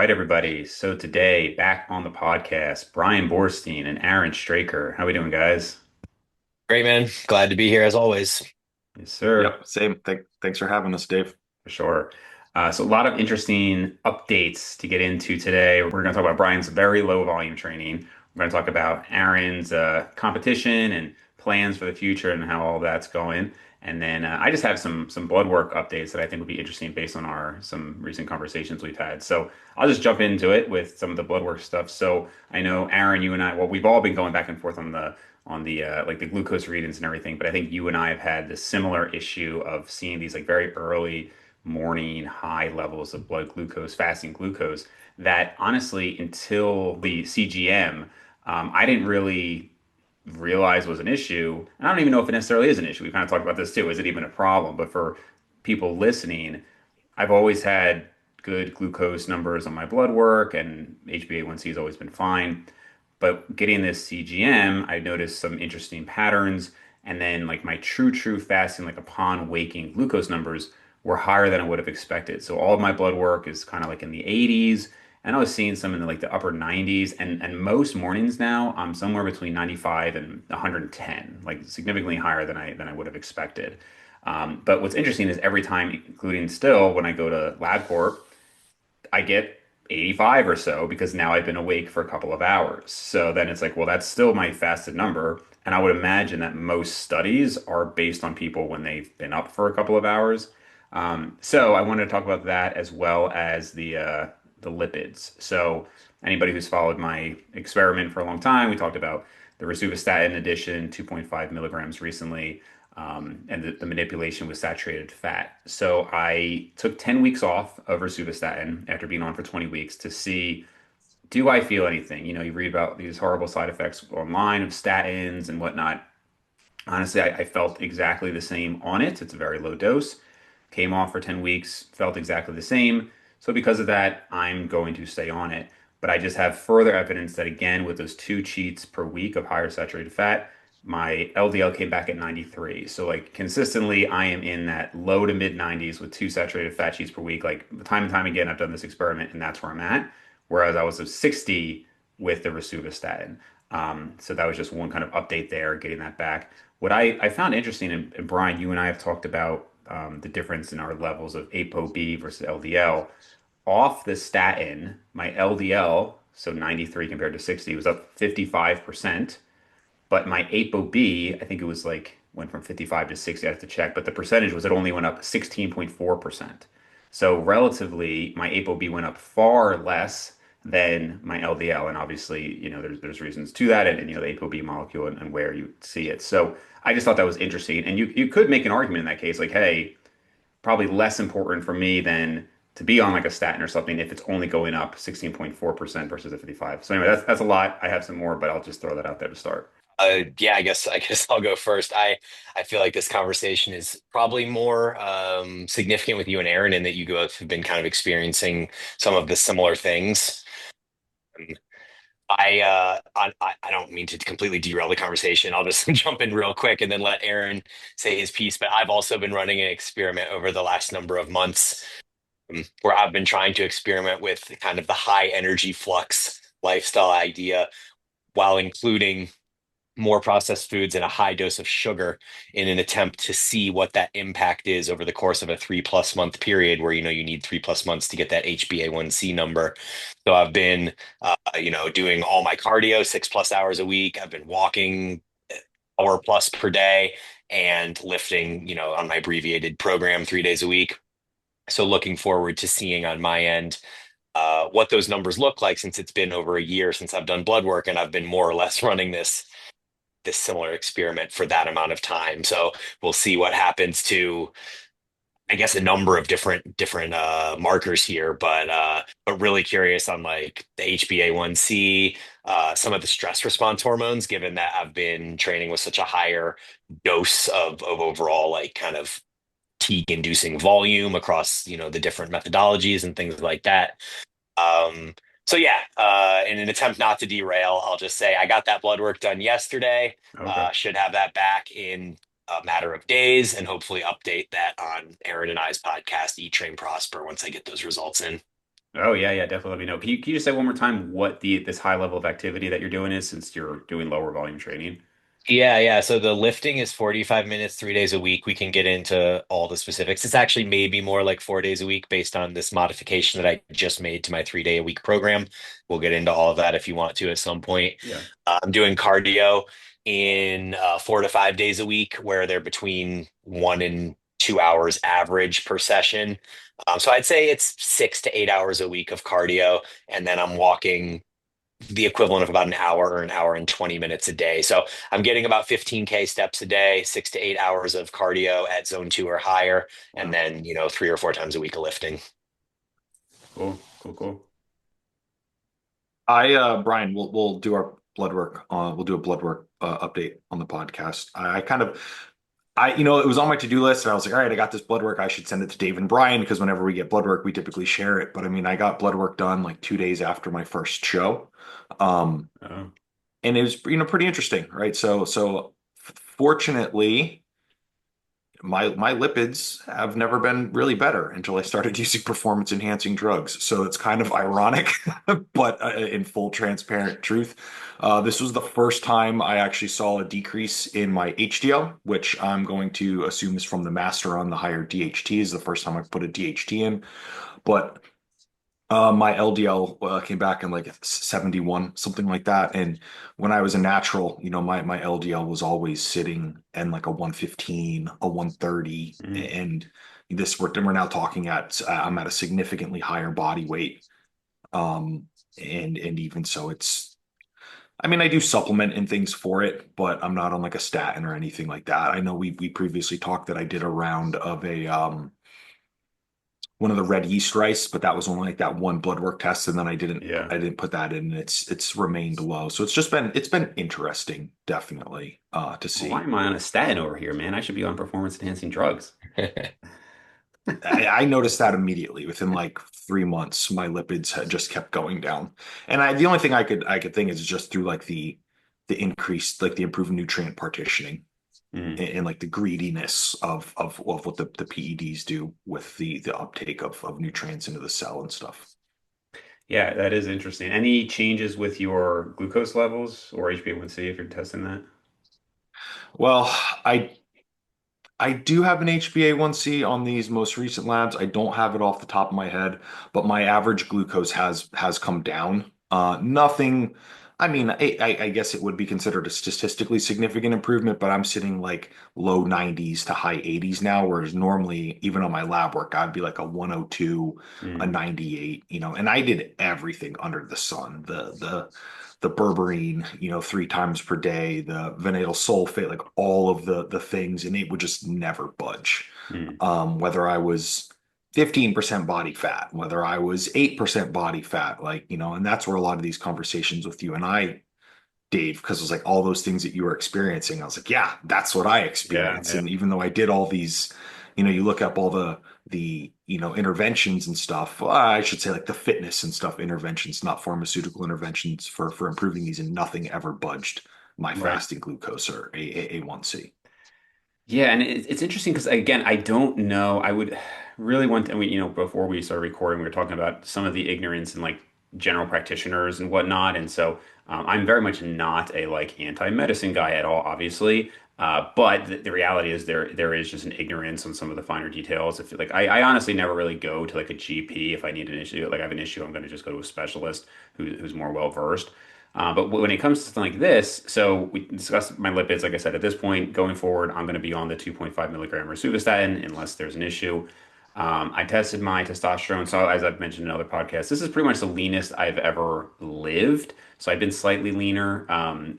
right, everybody. So today, back on the podcast, Bryan Boorstein and Aaron Straker. How we doing, guys? Great, man. Glad to be here as always. Yes, sir, Yep, same. Thanks for having us, Dave. for sure. So a lot of interesting updates to get into today. We're going to talk about Brian's very low volume training. We're going to talk about Aaron's competition and plans for the future and how all that's going. And then I just have some blood work updates that I think would be interesting based on our some recent conversations we've had. So I'll just jump into it with some of the blood work stuff. So I know Aaron, you and I, well, we've all been going back and forth on the like the glucose readings and everything, but I think you and I have had this similar issue of seeing these like very early morning high levels of blood glucose, fasting glucose, that honestly, until the CGM, I didn't really realize was an issue. And I don't even know if it necessarily is an issue. We kind of talked about this too. Is it even a problem? But for people listening, I've always had good glucose numbers on my blood work, and HbA1c has always been fine. But getting this CGM, I noticed some interesting patterns. And then, like my true fasting, like upon waking glucose numbers were higher than I would have expected. So all of my blood work is kind of like in the 80s. And I was seeing some in like the upper 90s. And most mornings now, I'm somewhere between 95 and 110, like significantly higher than I would have expected. But what's interesting is every time, including still when I go to LabCorp, I get 85 or so because now I've been awake for a couple of hours. So then it's like, well, that's still my fasted number. And I would imagine that most studies are based on people when they've been up for a couple of hours. So I wanted to talk about that as well as the lipids. So anybody who's followed my experiment for a long time, we talked about the rosuvastatin addition, 2.5 milligrams recently, and the manipulation with saturated fat. So I took 10 weeks off of rosuvastatin after being on for 20 weeks to see, do I feel anything? You know, you read about these horrible side effects online of statins and whatnot. Honestly, I felt exactly the same on it. It's a very low dose. Came off for 10 weeks, felt exactly the same. So because of that, I'm going to stay on it. But I just have further evidence that again, with those two cheats per week of higher saturated fat, my LDL came back at 93. So like consistently, I am in that low to mid 90s with two saturated fat cheats per week. Like time and time again, I've done this experiment, and that's where I'm at. Whereas I was at 60 with the rosuvastatin. So that was just one kind of update there, getting that back. What I found interesting, and Brian, you and I have talked about the difference in our levels of ApoB versus LDL. Off the statin, my LDL, so 93 compared to 60, was up 55%. But my ApoB, I think it was like went from 55 to 60. I have to check, but the percentage was it only went up 16.4%. So relatively, my ApoB went up far less than my LDL, and obviously, you know, there's reasons to that, and you know, the ApoB molecule and where you see it. So I just thought that was interesting, and you could make an argument in that case, like, hey, probably less important for me than to be on like a statin or something if it's only going up 16.4% versus a 55. So anyway, that's a lot. I have some more, but I'll just throw that out there to start. Yeah, I guess I'll go first. I feel like this conversation is probably more significant with you and Aaron in that you both have been kind of experiencing some of the similar things. Um, I don't mean to completely derail the conversation. I'll just jump in real quick and then let Aaron say his piece. But I've also been running an experiment over the last number of months where I've been trying to experiment with kind of the high energy flux lifestyle idea while including more processed foods and a high dose of sugar in an attempt to see what that impact is over the course of a 3+ month period where you need 3+ months to get that HbA1c number. So I've been doing all my cardio 6+ hours a week. I've been walking hour plus per day and lifting, on my abbreviated program 3 days a week. So looking forward to seeing on my end what those numbers look like since it's been over a year since I've done blood work and I've been more or less running this similar experiment for that amount of time. So we'll see what happens to, I guess, a number of different markers here, but really curious on like the HbA1c, some of the stress response hormones, given that I've been training with such a higher dose of overall like kind of fatigue inducing volume across the different methodologies and things like that. Um, so yeah, in an attempt not to derail, I'll just say I got that blood work done yesterday. Okay. Should have that back in a matter of days, and hopefully update that on Aaron and I's podcast, Eat Train Prosper, once I get those results in. Oh yeah, yeah, definitely let me know. Can you just say one more time what this high level of activity that you're doing is since you're doing lower volume training? Yeah, yeah. So the lifting is 45 minutes, 3 days a week. We can get into all the specifics. It's actually maybe more like 4 days a week based on this modification that I just made to my 3 day a week program. We'll get into all of that if you want to at some point. Yeah. I'm doing cardio in 4 to 5 days a week, where they're between 1 and 2 hours average per session. So I'd say it's 6 to 8 hours a week of cardio, and then I'm walking the equivalent of about an hour or an hour and 20 minutes a day. So I'm getting about 15K steps a day, 6 to 8 hours of cardio at zone two or higher, and Wow. then, 3 or 4 times a week of lifting. Cool. Cool. Cool. Brian, we'll do our blood work. We'll do a blood work update on the podcast. It was on my to-do list, and I was like, all right, I got this blood work. I should send it to Dave and Brian because whenever we get blood work, we typically share it. But I mean, I got blood work done like 2 days after my first show, um, Oh, and it was pretty interesting, right? Fortunately, my lipids have never been really better until I started using performance enhancing drugs. So it's kind of ironic, but in full transparent truth, this was the first time I actually saw a decrease in my HDL, which I'm going to assume is from the master on the higher DHT. Is the first time I've put a DHT in, but my LDL came back in like 71, something like that. And when I was a natural, my LDL was always sitting in like a 115, a 130. mm, And we're now talking I'm at a significantly higher body weight. Um, and even so, I mean, I do supplement and things for it, but I'm not on like a statin or anything like that. I know we previously talked that I did a round of one of the red yeast rice, but that was only like that one blood work test, and then yeah. I didn't put that in. It's remained low, so it's been interesting, definitely, to Well, why see. am I on a statin over here, man? I should be on performance enhancing drugs. I noticed that immediately within like 3 months, my lipids had just kept going down, and the only thing I could think is just through like the increased like the improved nutrient partitioning Mm. and like the greediness of what the PEDs do with the uptake of nutrients into the cell and stuff. Yeah, that is interesting. Any changes with your glucose levels or HbA1c if you're testing that? Well, I I do have an HbA1c on these most recent labs. I don't have it off the top of my head, but my average glucose has come down. Nothing. I mean, I guess it would be considered a statistically significant improvement, but I'm sitting like low 90s to high 80s now, whereas normally, even on my lab work, I'd be like a 102, a Mm, 98, and I did everything under the sun. The berberine, 3 times per day, the vanadyl sulfate, like all of the things, and it would just never budge. mm. Whether I was 15% body fat, whether I was 8% body fat, like, and that's where a lot of these conversations with you and I, Dave, because it was like all those things that you were experiencing. I was like, yeah, that's what I Yeah, experience. yeah. And even though I did all these, you look up all the interventions and stuff. Well, I should say like the fitness and stuff interventions, not pharmaceutical interventions for improving these, and nothing ever budged my Right. fasting glucose or A1C. Yeah, and it's interesting because again, I don't know. I would really want to, before we started recording, we were talking about some of the ignorance and like general practitioners and whatnot. And so I'm very much not a like anti-medicine guy at all, obviously. But the reality is there is just an ignorance on some of the finer details. If like I honestly never really go to like a GP if I need an issue. Like I have an issue, I'm going to just go to a specialist who's more well versed. But when it comes to something like this, so we discussed my lipids. Like I said, at this point, going forward, I'm going to be on the 2.5 milligram rosuvastatin unless there's an issue. I tested my testosterone. So as I've mentioned in other podcasts, this is pretty much the leanest I've ever lived. So I've been slightly leaner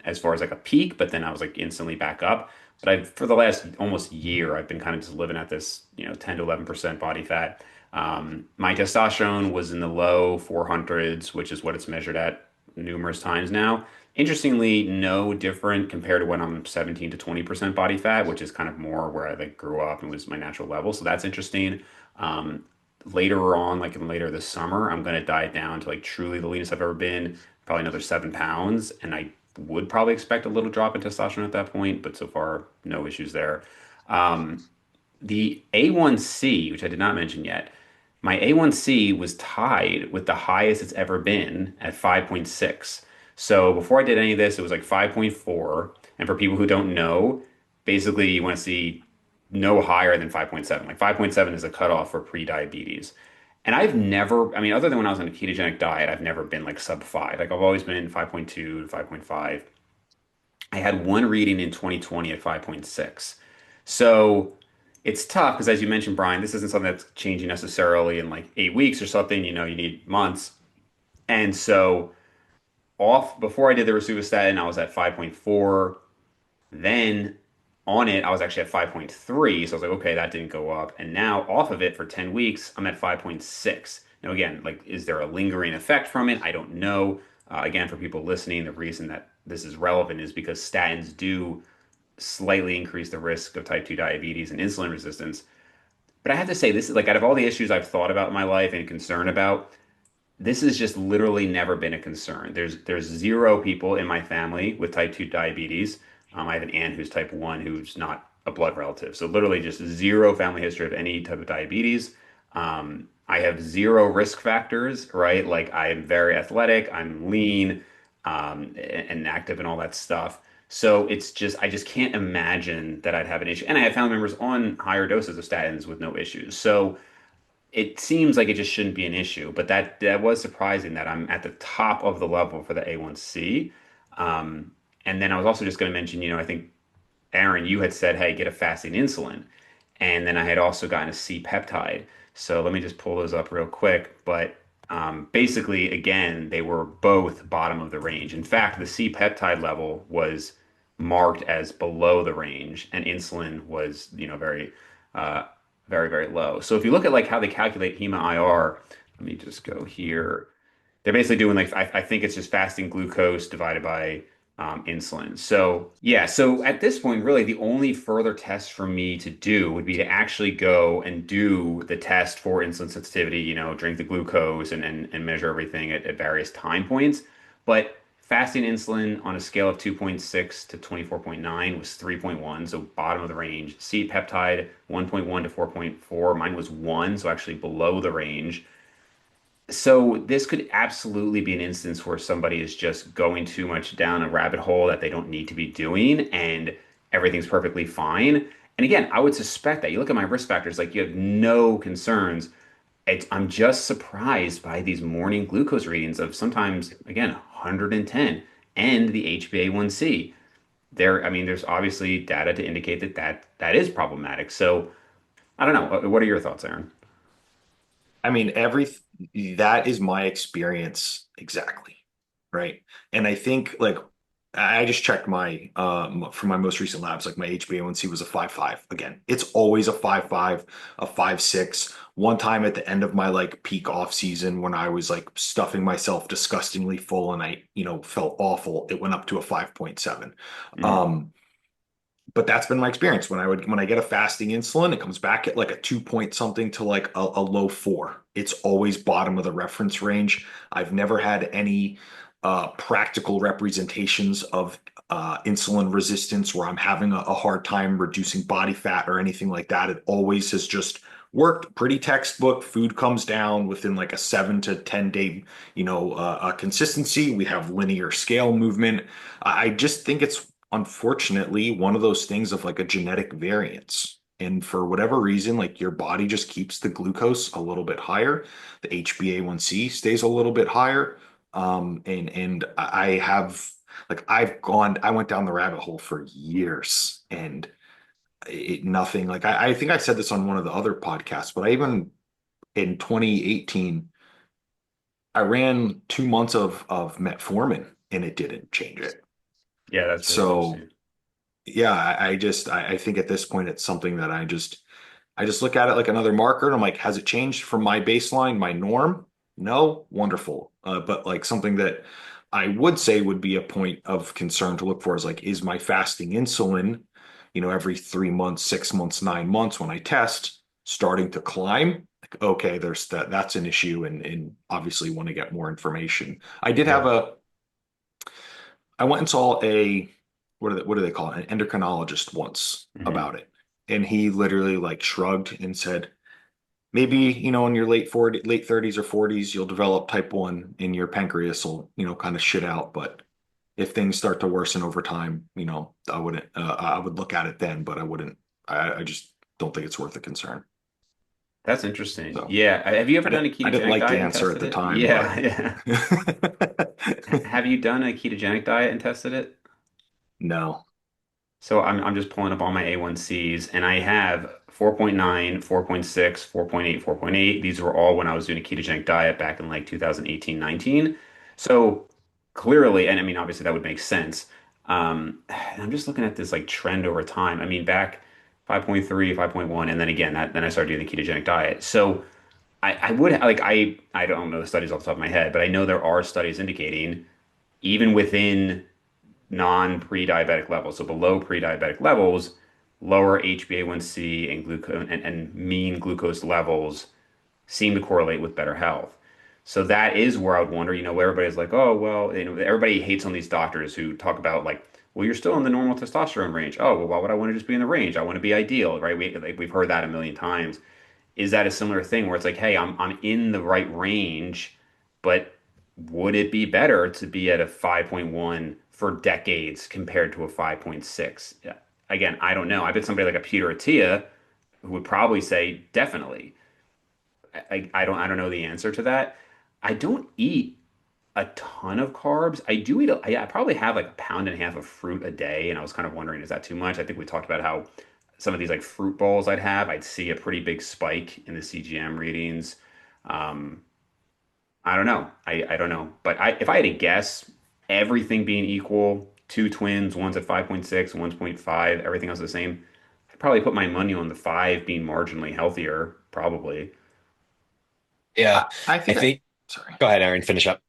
as far as like a peak, but then I was like instantly back up. But for the last almost year, I've been kind of just living at this, 10 to 11% body fat. My testosterone was in the low 400s, which is what it's measured at numerous times now. Interestingly, no different compared to when I'm 17 to 20% body fat, which is kind of more where I like grew up and was my natural level. So that's interesting. Um, Later on, like in later this summer, I'm going to diet down to like truly the leanest I've ever been, probably another 7 pounds. And I would probably expect a little drop in testosterone at that point, but so far, no issues there. Um, the A1C, which I did not mention yet, My A1C was tied with the highest it's ever been at 5.6. So before I did any of this, it was like 5.4. And for people who don't know, basically you want to see no higher than 5.7. Like 5.7 is a cutoff for pre-diabetes. And I've never, I mean, other than when I was on a ketogenic diet, I've never been like sub 5. Like I've always been 5.2 to 5.5. I had one reading in 2020 at 5.6. So it's tough because, as you mentioned, Brian, this isn't something that's changing necessarily in like 8 weeks or something. You need months. And so, off before I did the rosuvastatin, I was at 5.4. Then on it, I was actually at 5.3. So I was like, okay, that didn't go up. And now off of it for 10 weeks, I'm at 5.6. Now, again, like, is there a lingering effect from it? I don't know. Again, for people listening, the reason that this is relevant is because statins do slightly increase the risk of type 2 diabetes and insulin resistance. But I have to say, this is like out of all the issues I've thought about in my life and concerned about, this has just literally never been a concern. There's zero people in my family with type 2 diabetes. I have an aunt who's type 1 who's not a blood relative. So literally just zero family history of any type of diabetes. I have zero risk factors, right? Like I'm very athletic, I'm lean, and active and all that stuff. So it's just I just can't imagine that I'd have an issue. And I have family members on higher doses of statins with no issues. So it seems like it just shouldn't be an issue, but that was surprising that I'm at the top of the level for the A1C. Um, and then I was also just going to mention, I think Aaron, you had said, hey, get a fasting insulin. And then I had also gotten a C peptide. So let me just pull those up real quick. But basically, again, they were both bottom of the range. In fact, the C peptide level was marked as below the range, and insulin was, uh, very, very low. So if you look at like how they calculate HEMA IR, let me just go here. They're basically doing like I think it's just fasting glucose divided by insulin. So yeah, so at this point, really the only further test for me to do would be to actually go and do the test for insulin sensitivity. Drink the glucose and measure everything at various time points. But fasting insulin on a scale of 2.6 to 24.9 was 3.1, so bottom of the range. C peptide 1.1 to 4.4, mine was 1, so actually below the range. So this could absolutely be an instance where somebody is just going too much down a rabbit hole that they don't need to be doing, and everything's perfectly fine. And again, I would suspect that you look at my risk factors, like you have no concerns. I'm just surprised by these morning glucose readings of sometimes, again, 110 and the HbA1c. I mean, there's obviously data to indicate that is problematic. So I don't know. What are your thoughts, Aaron? I mean, that is my experience exactly, right? And I think like I just checked my for my most recent labs, like my HbA1c was a 5.5. Again, it's always a 5.5, a 5.6. One time at the end of my like peak off season when I was like stuffing myself disgustingly full and I, felt awful, it went up to a 5.7. Mhm. Um, but that's been my experience when I get a fasting insulin, it comes back at like a 2 point something to like a low 4. It's always bottom of the reference range. I've never had any practical representations of insulin resistance where I'm having a hard time reducing body fat or anything like that. It always has just worked pretty textbook. Food comes down within like a 7 to 10 day consistency. We have linear scale movement. I just think it's unfortunately one of those things of like a genetic variance. And for whatever reason, like your body just keeps the glucose a little bit higher. The HbA1c stays a little bit higher. And I have like I went down the rabbit hole for years and nothing like I think I said this on one of the other podcasts, but I even in 2018, I ran 2 months of metformin and it didn't change it. Yeah, that's really So interesting. yeah, I think at this point it's something that I just look at it like another marker and I'm like, has it changed from my baseline, my norm? No, wonderful. But like something that I would say would be a point of concern to look for is like, is my fasting insulin, every 3 months, 6 months, 9 months when I test starting to climb? Like, okay, that's an issue and obviously want to get more information. Yeah. I went and saw what do they call it? An endocrinologist once Hmm. about it. And he literally like shrugged and said, maybe, in your late 30s or 40s, you'll develop type 1 and your pancreas will, kind of shit out. But if things start to worsen over time, I would look at it then, but I wouldn't, I just don't think it's worth a concern. That's interesting. So Yeah. Have you ever done a I didn't ketogenic like the diet and answer at tested the it? time, but Yeah, yeah. Have you done a ketogenic diet and tested it? no. So I'm just pulling up all my A1Cs and I have 4.9, 4.6, 4.8, 4.8. These were all when I was doing a ketogenic diet back in like 2018, 19. So clearly, and I mean, obviously that would make sense. And I'm just looking at this like trend over time. I mean, back 5.3, 5.1, and then again, then I started doing the ketogenic diet. So I would like, I don't know the studies off the top of my head, but I know there are studies indicating even within non-pre-diabetic levels, so below pre-diabetic levels, lower HbA1c and glucose and mean glucose levels seem to correlate with better health. So that is where I would wonder, where everybody's like, oh, well, everybody hates on these doctors who talk about like, well, you're still in the normal testosterone range. Oh, well, why would I want to just be in the range? I want to be ideal, right? We've heard that a million times. Is that a similar thing where it's like, hey, I'm in the right range, but would it be better to be at a 5.1 for decades compared to a 5.6? Yeah. Again, I don't know. I bet somebody like a Peter Attia who would probably say definitely. I don't know the answer to that. I don't eat a ton of carbs. I do eat I probably have like a pound and a half of fruit a day, and I was kind of wondering, is that too much? I think we talked about how some of these like fruit bowls I'd see a pretty big spike in the CGM readings. Um, I don't know. I don't know. But if I had to guess, everything being equal, two twins, one's at 5.6, one's 0.5, everything else the same, I'd probably put my money on the five being marginally healthier, probably. Yeah, I I think think. sorry. Go ahead, Aaron. Finish up.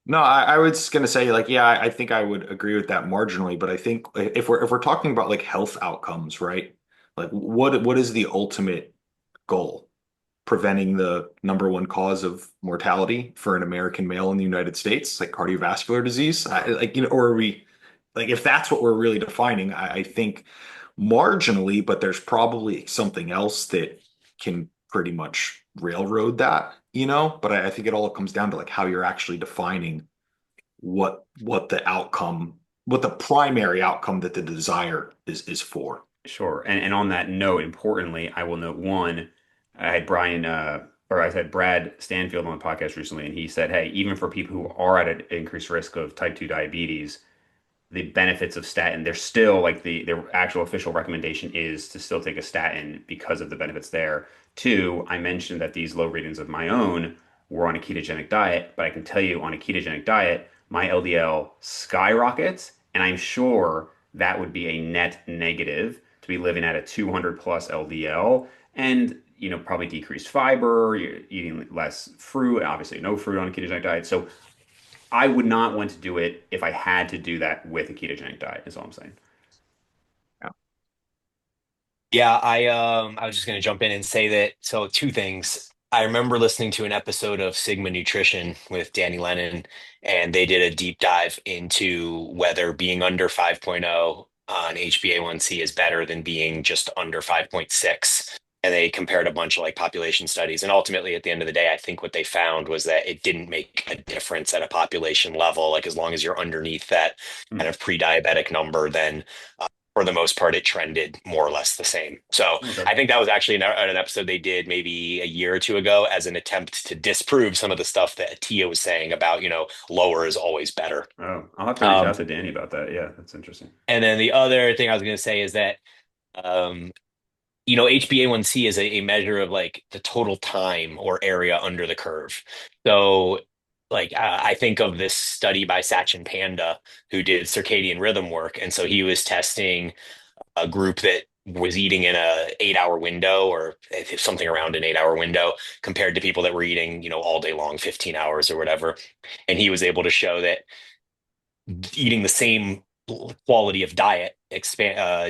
No, I was gonna say like, yeah, I think I would agree with that marginally, but I think if we're talking about like health outcomes, right? Like what is the ultimate goal? Preventing the number one cause of mortality for an American male in the United States, like cardiovascular disease. Like, or are we like if that's what we're really defining, I think marginally, but there's probably something else that can pretty much railroad that, But I think it all comes down to like how you're actually defining what the outcome, what the primary outcome that the desire is for. Sure. And on that note, importantly, I will note one, I had Brian, or I said Brad Stanfield on the podcast recently, and he said, hey, even for people who are at an increased risk of type 2 diabetes, the benefits of statin, they're still like their actual official recommendation is to still take a statin because of the benefits there. Two, I mentioned that these low readings of my own were on a ketogenic diet, but I can tell you on a ketogenic diet, my LDL skyrockets, and I'm sure that would be a net negative to be living at a 200 plus LDL and probably decreased fiber, you're eating less fruit, obviously no fruit on a ketogenic diet. So I would not want to do it if I had to do that with a ketogenic diet, is all I'm saying. Yeah. Yeah, I was just going to jump in and say that. So two things. I remember listening to an episode of Sigma Nutrition with Danny Lennon, and they did a deep dive into whether being under 5.0 on HbA1c is better than being just under 5.6. And they compared a bunch of like population studies. And ultimately, at the end of the day, I think what they found was that it didn't make a difference at a population level. Like as long as you're underneath that kind Hmm. of pre-diabetic number, then for the most part, it trended more or less the same. So Okay. I think that was actually an episode they did maybe a year or two ago as an attempt to disprove some of the stuff that Tia was saying about, lower is always better. Oh, I'll have to reach Um, out to Danny about that. Yeah, that's interesting. and then the other thing I was going to say is that, um, HbA1c is a measure of like the total time or area under the curve. So, like, I think of this study by Sachin Panda who did circadian rhythm work. And so he was testing a group that was eating in a 8 hour window or if something around an 8 hour window compared to people that were eating, all day long, 15 hours or whatever. And he was able to show that eating the same quality of diet,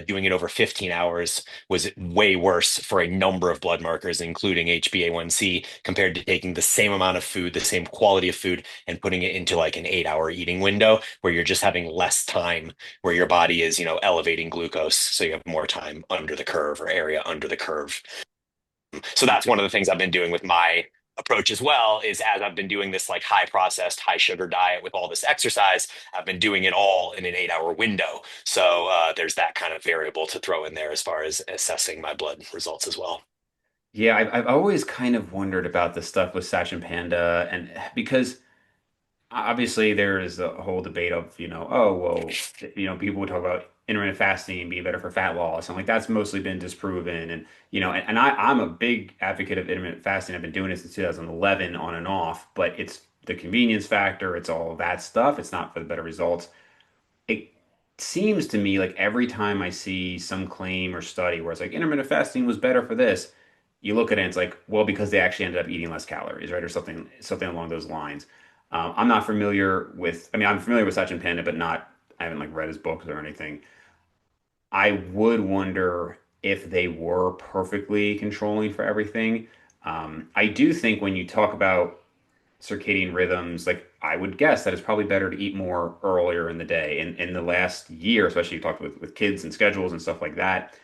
doing it over 15 hours was way worse for a number of blood markers, including HbA1c, compared to taking the same amount of food, the same quality of food, and putting it into like an 8 hour eating window where you're just having less time, where your body is, elevating glucose. So you have more time under the curve or area under the curve. So that's one of the things I've been doing with my approach as well, is as I've been doing this like high processed, high sugar diet with all this exercise, I've been doing it all in an 8 hour window. So there's that kind of variable to throw in there as far as assessing my blood results as well. Yeah, I've always kind of wondered about the stuff with Satch and Panda, and because obviously there is a whole debate of, oh, well, people would talk about intermittent fasting being better for fat loss, and like that's mostly been disproven. And I'm a big advocate of intermittent fasting. I've been doing it since 2011 on and off, but it's the convenience factor, it's all of that stuff. It's not for the better results. It seems to me like every time I see some claim or study where it's like intermittent fasting was better for this, you look at it and it's like, well, because they actually ended up eating less calories, right? Or something along those lines. I'm not familiar with, I mean, I'm familiar with Sachin Panda, but not, I haven't like read his books or anything. I would wonder if they were perfectly controlling for everything. I do think when you talk about circadian rhythms, like I would guess that it's probably better to eat more earlier in the day. In the last year, especially you talked with kids and schedules and stuff like that,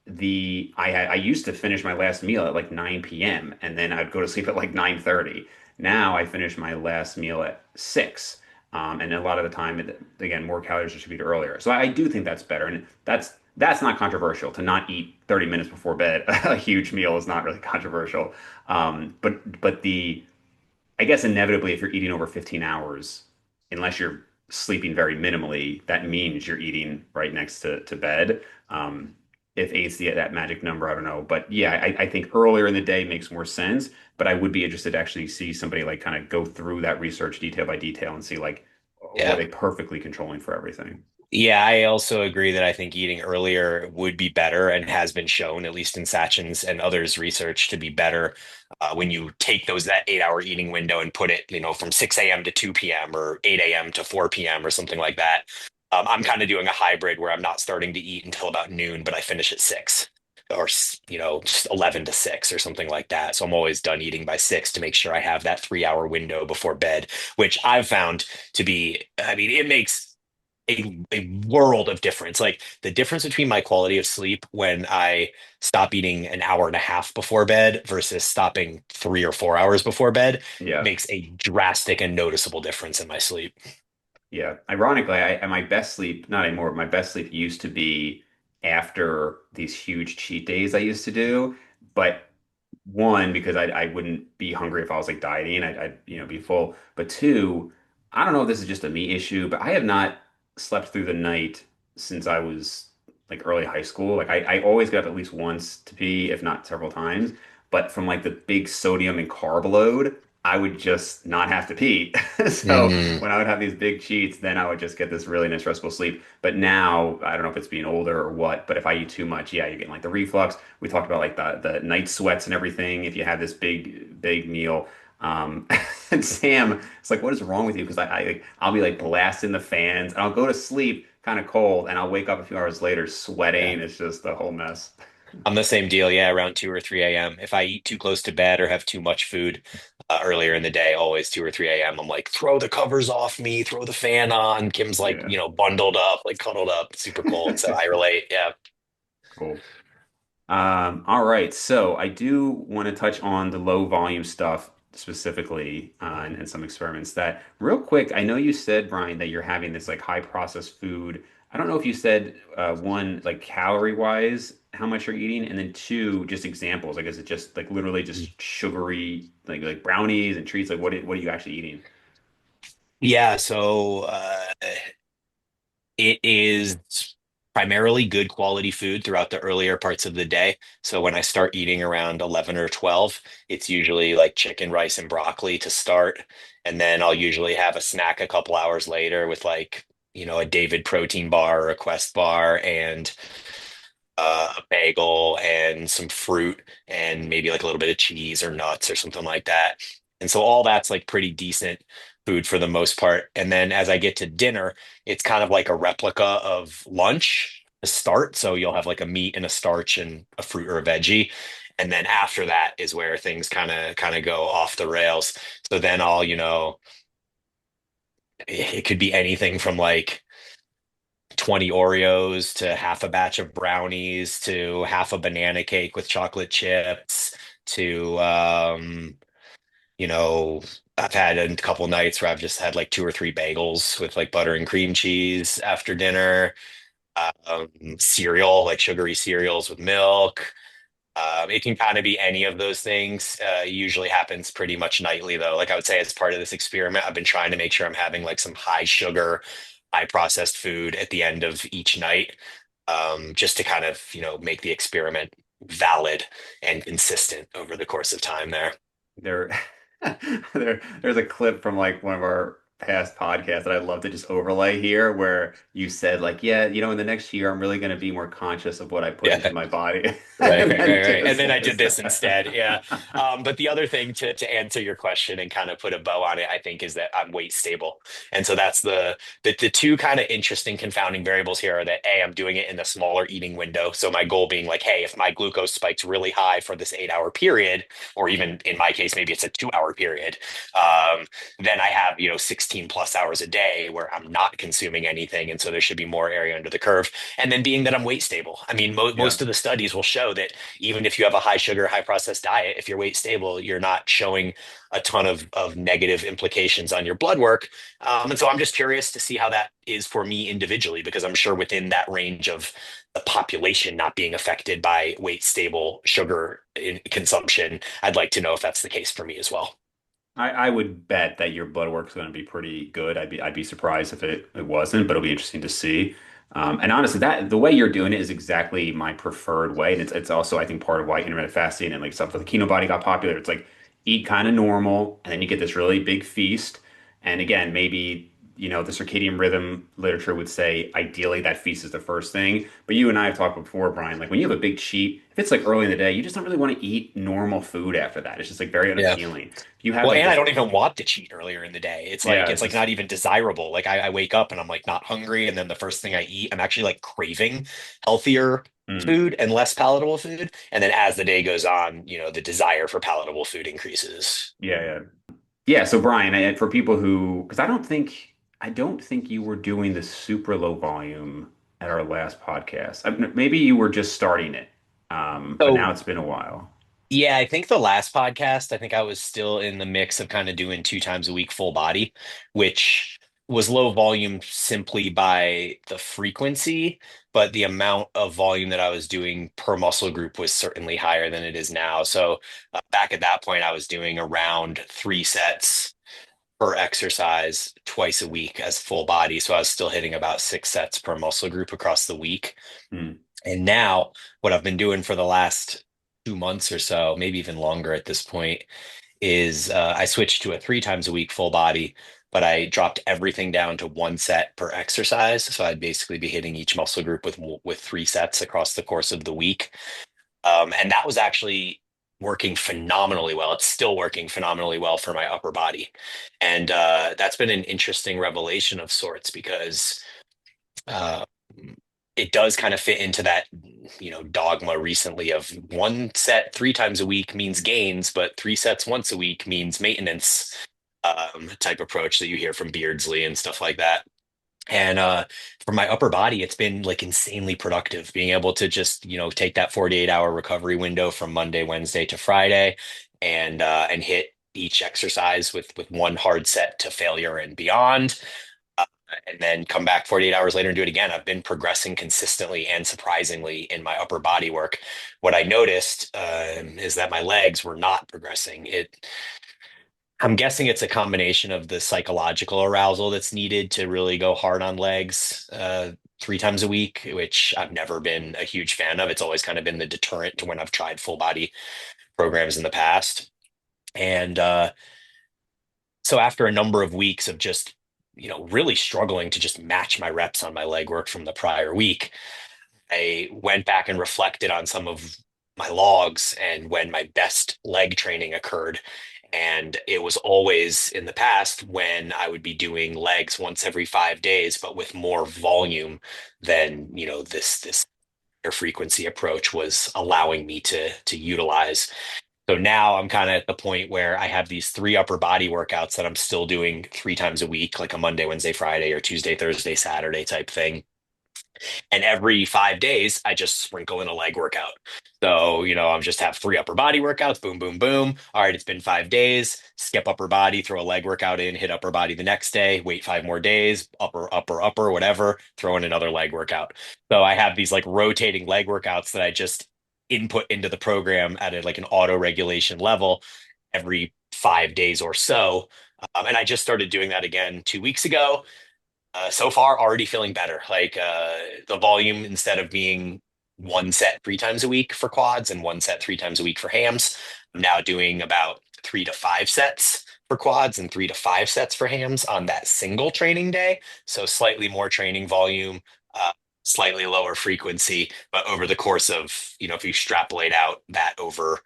I used to finish my last meal at like 9 p.m. and then I'd go to sleep at like 9:30. Now I finish my last meal at 6. And a lot of the time, again, more calories are distributed earlier. So I do think that's better. And that's not controversial to not eat 30 minutes before bed. A huge meal is not really controversial. But I guess inevitably, if you're eating over 15 hours, unless you're sleeping very minimally, that means you're eating right next to bed. If eight's that magic number, I don't know. But yeah, I think earlier in the day makes more sense. But I would be interested to actually see somebody like kind of go through that research detail by detail and see like, were Yeah. they perfectly controlling for everything? Yeah, I also agree that I think eating earlier would be better and has been shown, at least in Sachin's and others' research, to be better when you take that 8 hour eating window and put it, from 6 a.m. to 2 p.m. or 8 a.m. to 4 p.m. or something like that. I'm kind of doing a hybrid where I'm not starting to eat until about noon, but I finish at 6 or, just 11 to 6 or something like that. So I'm always done eating by 6 to make sure I have that 3 hour window before bed, which I've found to be, I mean, it makes a world of difference. Like the difference between my quality of sleep when I stop eating an hour and a half before bed versus stopping 3 or 4 hours before bed Yeah. makes a drastic and noticeable difference in my sleep. Yeah. Ironically, my best sleep, not anymore, my best sleep used to be after these huge cheat days I used to do. But one, because I wouldn't be hungry if I was like dieting, I'd be full. But two, I don't know if this is just a me issue, but I have not slept through the night since I was like early high school. Like I always get up at least once to pee, if not several times. But from like the big sodium and carb load, I would just not have to pee. So Mm, when I would have these big cheats, then I would just get this really nice restful sleep. But now, I don't know if it's being older or what, but if I eat too much, yeah, you're getting like the reflux. We talked about like the night sweats and everything. If you have this big meal, um, and Sam, it's like, what is wrong with you? Because I'll be like blasting the fans, and I'll go to sleep kind of cold, and I'll wake up a few hours later yeah. sweating. It's just a whole mess. I'm the same deal. Yeah, around 2 or 3 a.m. If I eat too close to bed or have too much food earlier in the day, always 2 or 3 a.m., I'm like, throw the covers off me, throw the fan on. Kim's like, Yeah. bundled up, like cuddled up, super cold. So I relate. Yeah. Cool. All right, so I do want to touch on the low volume stuff specifically, and some experiments that real quick. I know you said, Brian, that you're having this like high processed food. I don't know if you said one, like calorie wise, how much you're eating, and then two, just examples. Like, is it just like literally just sugary, like brownies and treats? Like, what are you actually eating? Yeah, so it is primarily good quality food throughout the earlier parts of the day. So when I start eating around 11 or 12, it's usually like chicken, rice, and broccoli to start. And then I'll usually have a snack a couple hours later with like, a David protein bar or a Quest bar and a bagel and some fruit and maybe like a little bit of cheese or nuts or something like that. And so all that's like pretty decent food for the most part. And then as I get to dinner, it's kind of like a replica of lunch to start. So you'll have like a meat and a starch and a fruit or a veggie. And then after that is where things kind of go off the rails. So then I'll, it could be anything from like 20 Oreos to half a batch of brownies to half a banana cake with chocolate chips to you know, I've had a couple nights where I've just had like two or three bagels with like butter and cream cheese after dinner, um, cereal, like sugary cereals with milk. It can kind of be any of those things. Usually happens pretty much nightly, though. Like I would say, as part of this experiment, I've been trying to make sure I'm having like some high sugar, high processed food at the end of each night, just to kind of, make the experiment valid and consistent over the course of time there. There, there's a clip from like one of our past podcasts that I'd love to just overlay here where you said like, yeah, in the next year I'm really going to be more conscious of what I put into Yeah. my body. Right, And right, then right, right. And just then I did this list. instead. Yeah. But the other thing to answer your question and kind of put a bow on it, I think, is that I'm weight stable. And so that's the two kind of interesting confounding variables here are that A, I'm doing it in the smaller eating window. So my goal being like, hey, if my glucose spikes really high for this 8 hour period, or even in my case, maybe it's a 2 hour period, then I have, 16 plus hours a day where I'm not consuming anything. And so there should be more area under the curve. And then being that I'm weight stable. I mean, Yeah. most of the studies will show that even if you have a high sugar, high processed diet, if you're weight stable, you're not showing a ton of negative implications on your blood work. And so I'm just curious to see how that is for me individually, because I'm sure within that range of the population not being affected by weight stable sugar consumption, I'd like to know if that's the case for me as well. I would bet that your blood work's going to be pretty good. I'd be surprised if it wasn't, but it'll be interesting to see. And honestly, that the way you're doing it is exactly my preferred way, and it's also I think part of why intermittent fasting and like stuff with the keto body got popular. It's like eat kind of normal, and then you get this really big feast. And again, maybe the circadian rhythm literature would say ideally that feast is the first thing. But you and I have talked before, Brian. Like when you have a big cheat, if it's like early in the day, you just don't really want to eat normal food after that. It's just like very Yeah. unappealing. If you have Well, like and I this, don't even want to cheat earlier in the day. yeah, It's it's like just not even desirable. Like I wake up and I'm like not hungry, and then the first thing I eat, I'm actually like craving healthier mm, food and less palatable food. And then as the day goes on, the desire for palatable food increases. yeah, yeah. Yeah, so Brian, for people who, because I don't think you were doing the super low volume at our last podcast. Maybe you were just starting it, but now So it's been a while. yeah, I think the last podcast, I think I was still in the mix of kind of doing 2 times a week full body, which was low volume simply by the frequency, but the amount of volume that I was doing per muscle group was certainly higher than it is now. So back at that point, I was doing around 3 sets per exercise twice a week as full body. So I was still hitting about 6 sets per muscle group across the week. Mm, And now, what I've been doing for the last 2 months or so, maybe even longer at this point, is I switched to a 3 times a week full body, but I dropped everything down to 1 set per exercise. So I'd basically be hitting each muscle group with 3 sets across the course of the week. And that was actually working phenomenally well. It's still working phenomenally well for my upper body. And that's been an interesting revelation of sorts because uh, it does kind of fit into that, dogma recently of 1 set 3 times a week means gains, but 3 sets once a week means maintenance type approach that you hear from Beardsley and stuff like that. And for my upper body, it's been like insanely productive being able to just, take that 48-hour recovery window from Monday, Wednesday to Friday and hit each exercise with one hard set to failure and beyond. And then come back 48 hours later and do it again. I've been progressing consistently and surprisingly in my upper body work. What I noticed is that my legs were not progressing. I'm guessing it's a combination of the psychological arousal that's needed to really go hard on legs 3 times a week, which I've never been a huge fan of. It's always kind of been the deterrent to when I've tried full body programs in the past. And so after a number of weeks of just, really struggling to just match my reps on my leg work from the prior week, I went back and reflected on some of my logs and when my best leg training occurred. And it was always in the past when I would be doing legs once every 5 days, but with more volume than, this frequency approach was allowing me to utilize. So now I'm kind of at the point where I have these three upper body workouts that I'm still doing 3 times a week, like a Monday, Wednesday, Friday, or Tuesday, Thursday, Saturday type thing. And every 5 days, I just sprinkle in a leg workout. So, I'm just have three upper body workouts, boom, boom, boom. All right, it's been 5 days, skip upper body, throw a leg workout in, hit upper body the next day, wait 5 more days, upper, upper, upper, whatever, throw in another leg workout. So I have these like rotating leg workouts that I just input into the program at like an auto regulation level every 5 days or so. And I just started doing that again 2 weeks ago. So far, already feeling better. Like the volume, instead of being one set 3 times a week for quads and one set 3 times a week for hams, I'm now doing about 3 to 5 sets for quads and 3 to 5 sets for hams on that single training day. So slightly more training volume, uh, slightly lower frequency, but over the course of, if you extrapolate out that over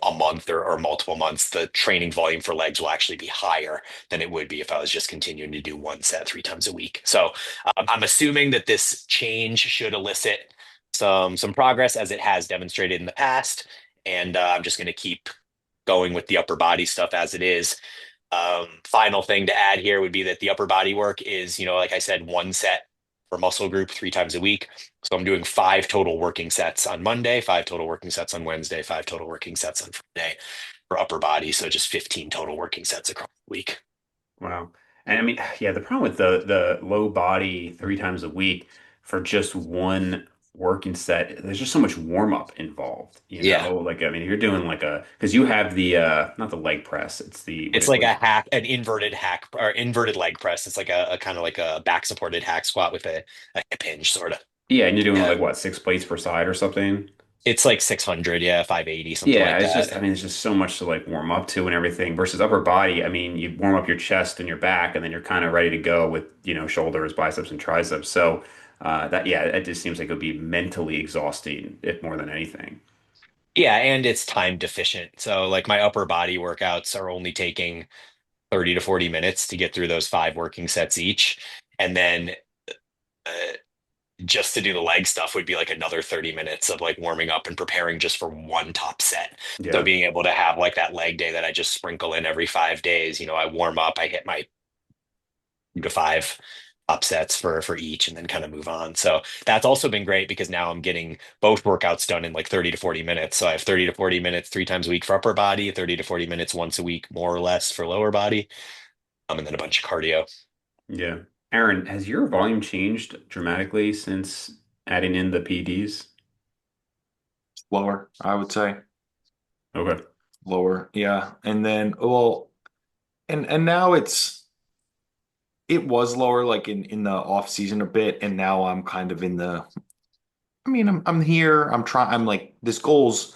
a month or multiple months, the training volume for legs will actually be higher than it would be if I was just continuing to do one set 3 times a week. So I'm assuming that this change should elicit some progress as it has demonstrated in the past, and I'm just going to keep going with the upper body stuff as it is. Final thing to add here would be that the upper body work is, like I said, one set for muscle group 3 times a week. So I'm doing five total working sets on Monday, five total working sets on Wednesday, five total working sets on Friday for upper body. So just 15 total working sets across the week. Wow. And I mean, yeah, the problem with the low body 3 times a week for just one working set, there's just so much warm up involved, you Yeah. know? Like, I mean, if you're doing like because you have the not the leg press, it's the It's like a hack, an inverted hack or inverted leg press. It's like a kind of like a back supported hack squat with a hip hinge, sort of. yeah, and you're doing Yeah. like what, 6 plates per side or something? It's like 600, yeah, 580, something Yeah, like it's just, that. I mean, it's just so much to like warm up to and everything versus upper body. I mean, you warm up your chest and your back, and then you're kind of ready to go with, shoulders, biceps, and triceps. So yeah, it just seems like it would be mentally exhausting, if more than anything. Yeah, and it's time deficient. So like my upper body workouts are only taking 30 to 40 minutes to get through those five working sets each. And then uh, just to do the leg stuff would be like another 30 minutes of like warming up and preparing just for one top set. So Yeah. being able to have like that leg day that I just sprinkle in every 5 days, I warm up, I hit my 2 to 5 upsets for each and then kind of move on. So that's also been great because now I'm getting both workouts done in like 30 to 40 minutes. So I have 30 to 40 minutes 3 times a week for upper body, 30 to 40 minutes once a week, more or less for lower body, and then a bunch of cardio. Yeah. Aaron, has your volume changed dramatically since adding in the PDs? Lower, I would say. Okay. Lower. Yeah. And then, well, and now it was lower like in the off season a bit, and now I'm kind of in the I mean, I'm here. I'm like this goal's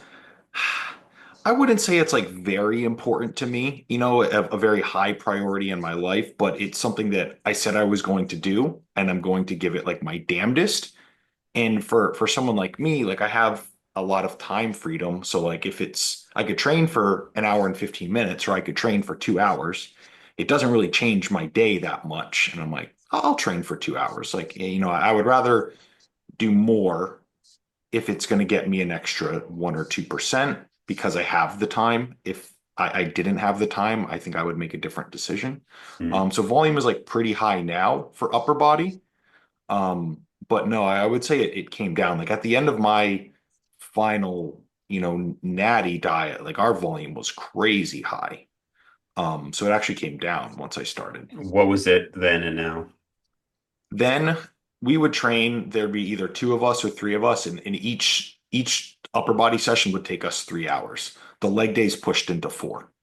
I wouldn't say it's like very important to me, a very high priority in my life, but it's something that I said I was going to do, and I'm going to give it like my damnedest. And for someone like me, like I have a lot of time freedom. So like if it's I could train for an hour and 15 minutes, or I could train for 2 hours. It doesn't really change my day that much. And I'm like, I'll train for 2 hours. Like, I would rather do more if it's going to get me an extra 1 or 2% because I have the time. If I didn't have the time, I think I would make a different decision. Hmm. So volume is like pretty high now for upper body. But no, I would say it came down. Like at the end of my final, natty diet, like our volume was crazy high. So it actually came down once I started. What was it then and now? Then we would train. There'd be either two of us or three of us, and each upper body session would take us 3 hours. The leg days pushed into four.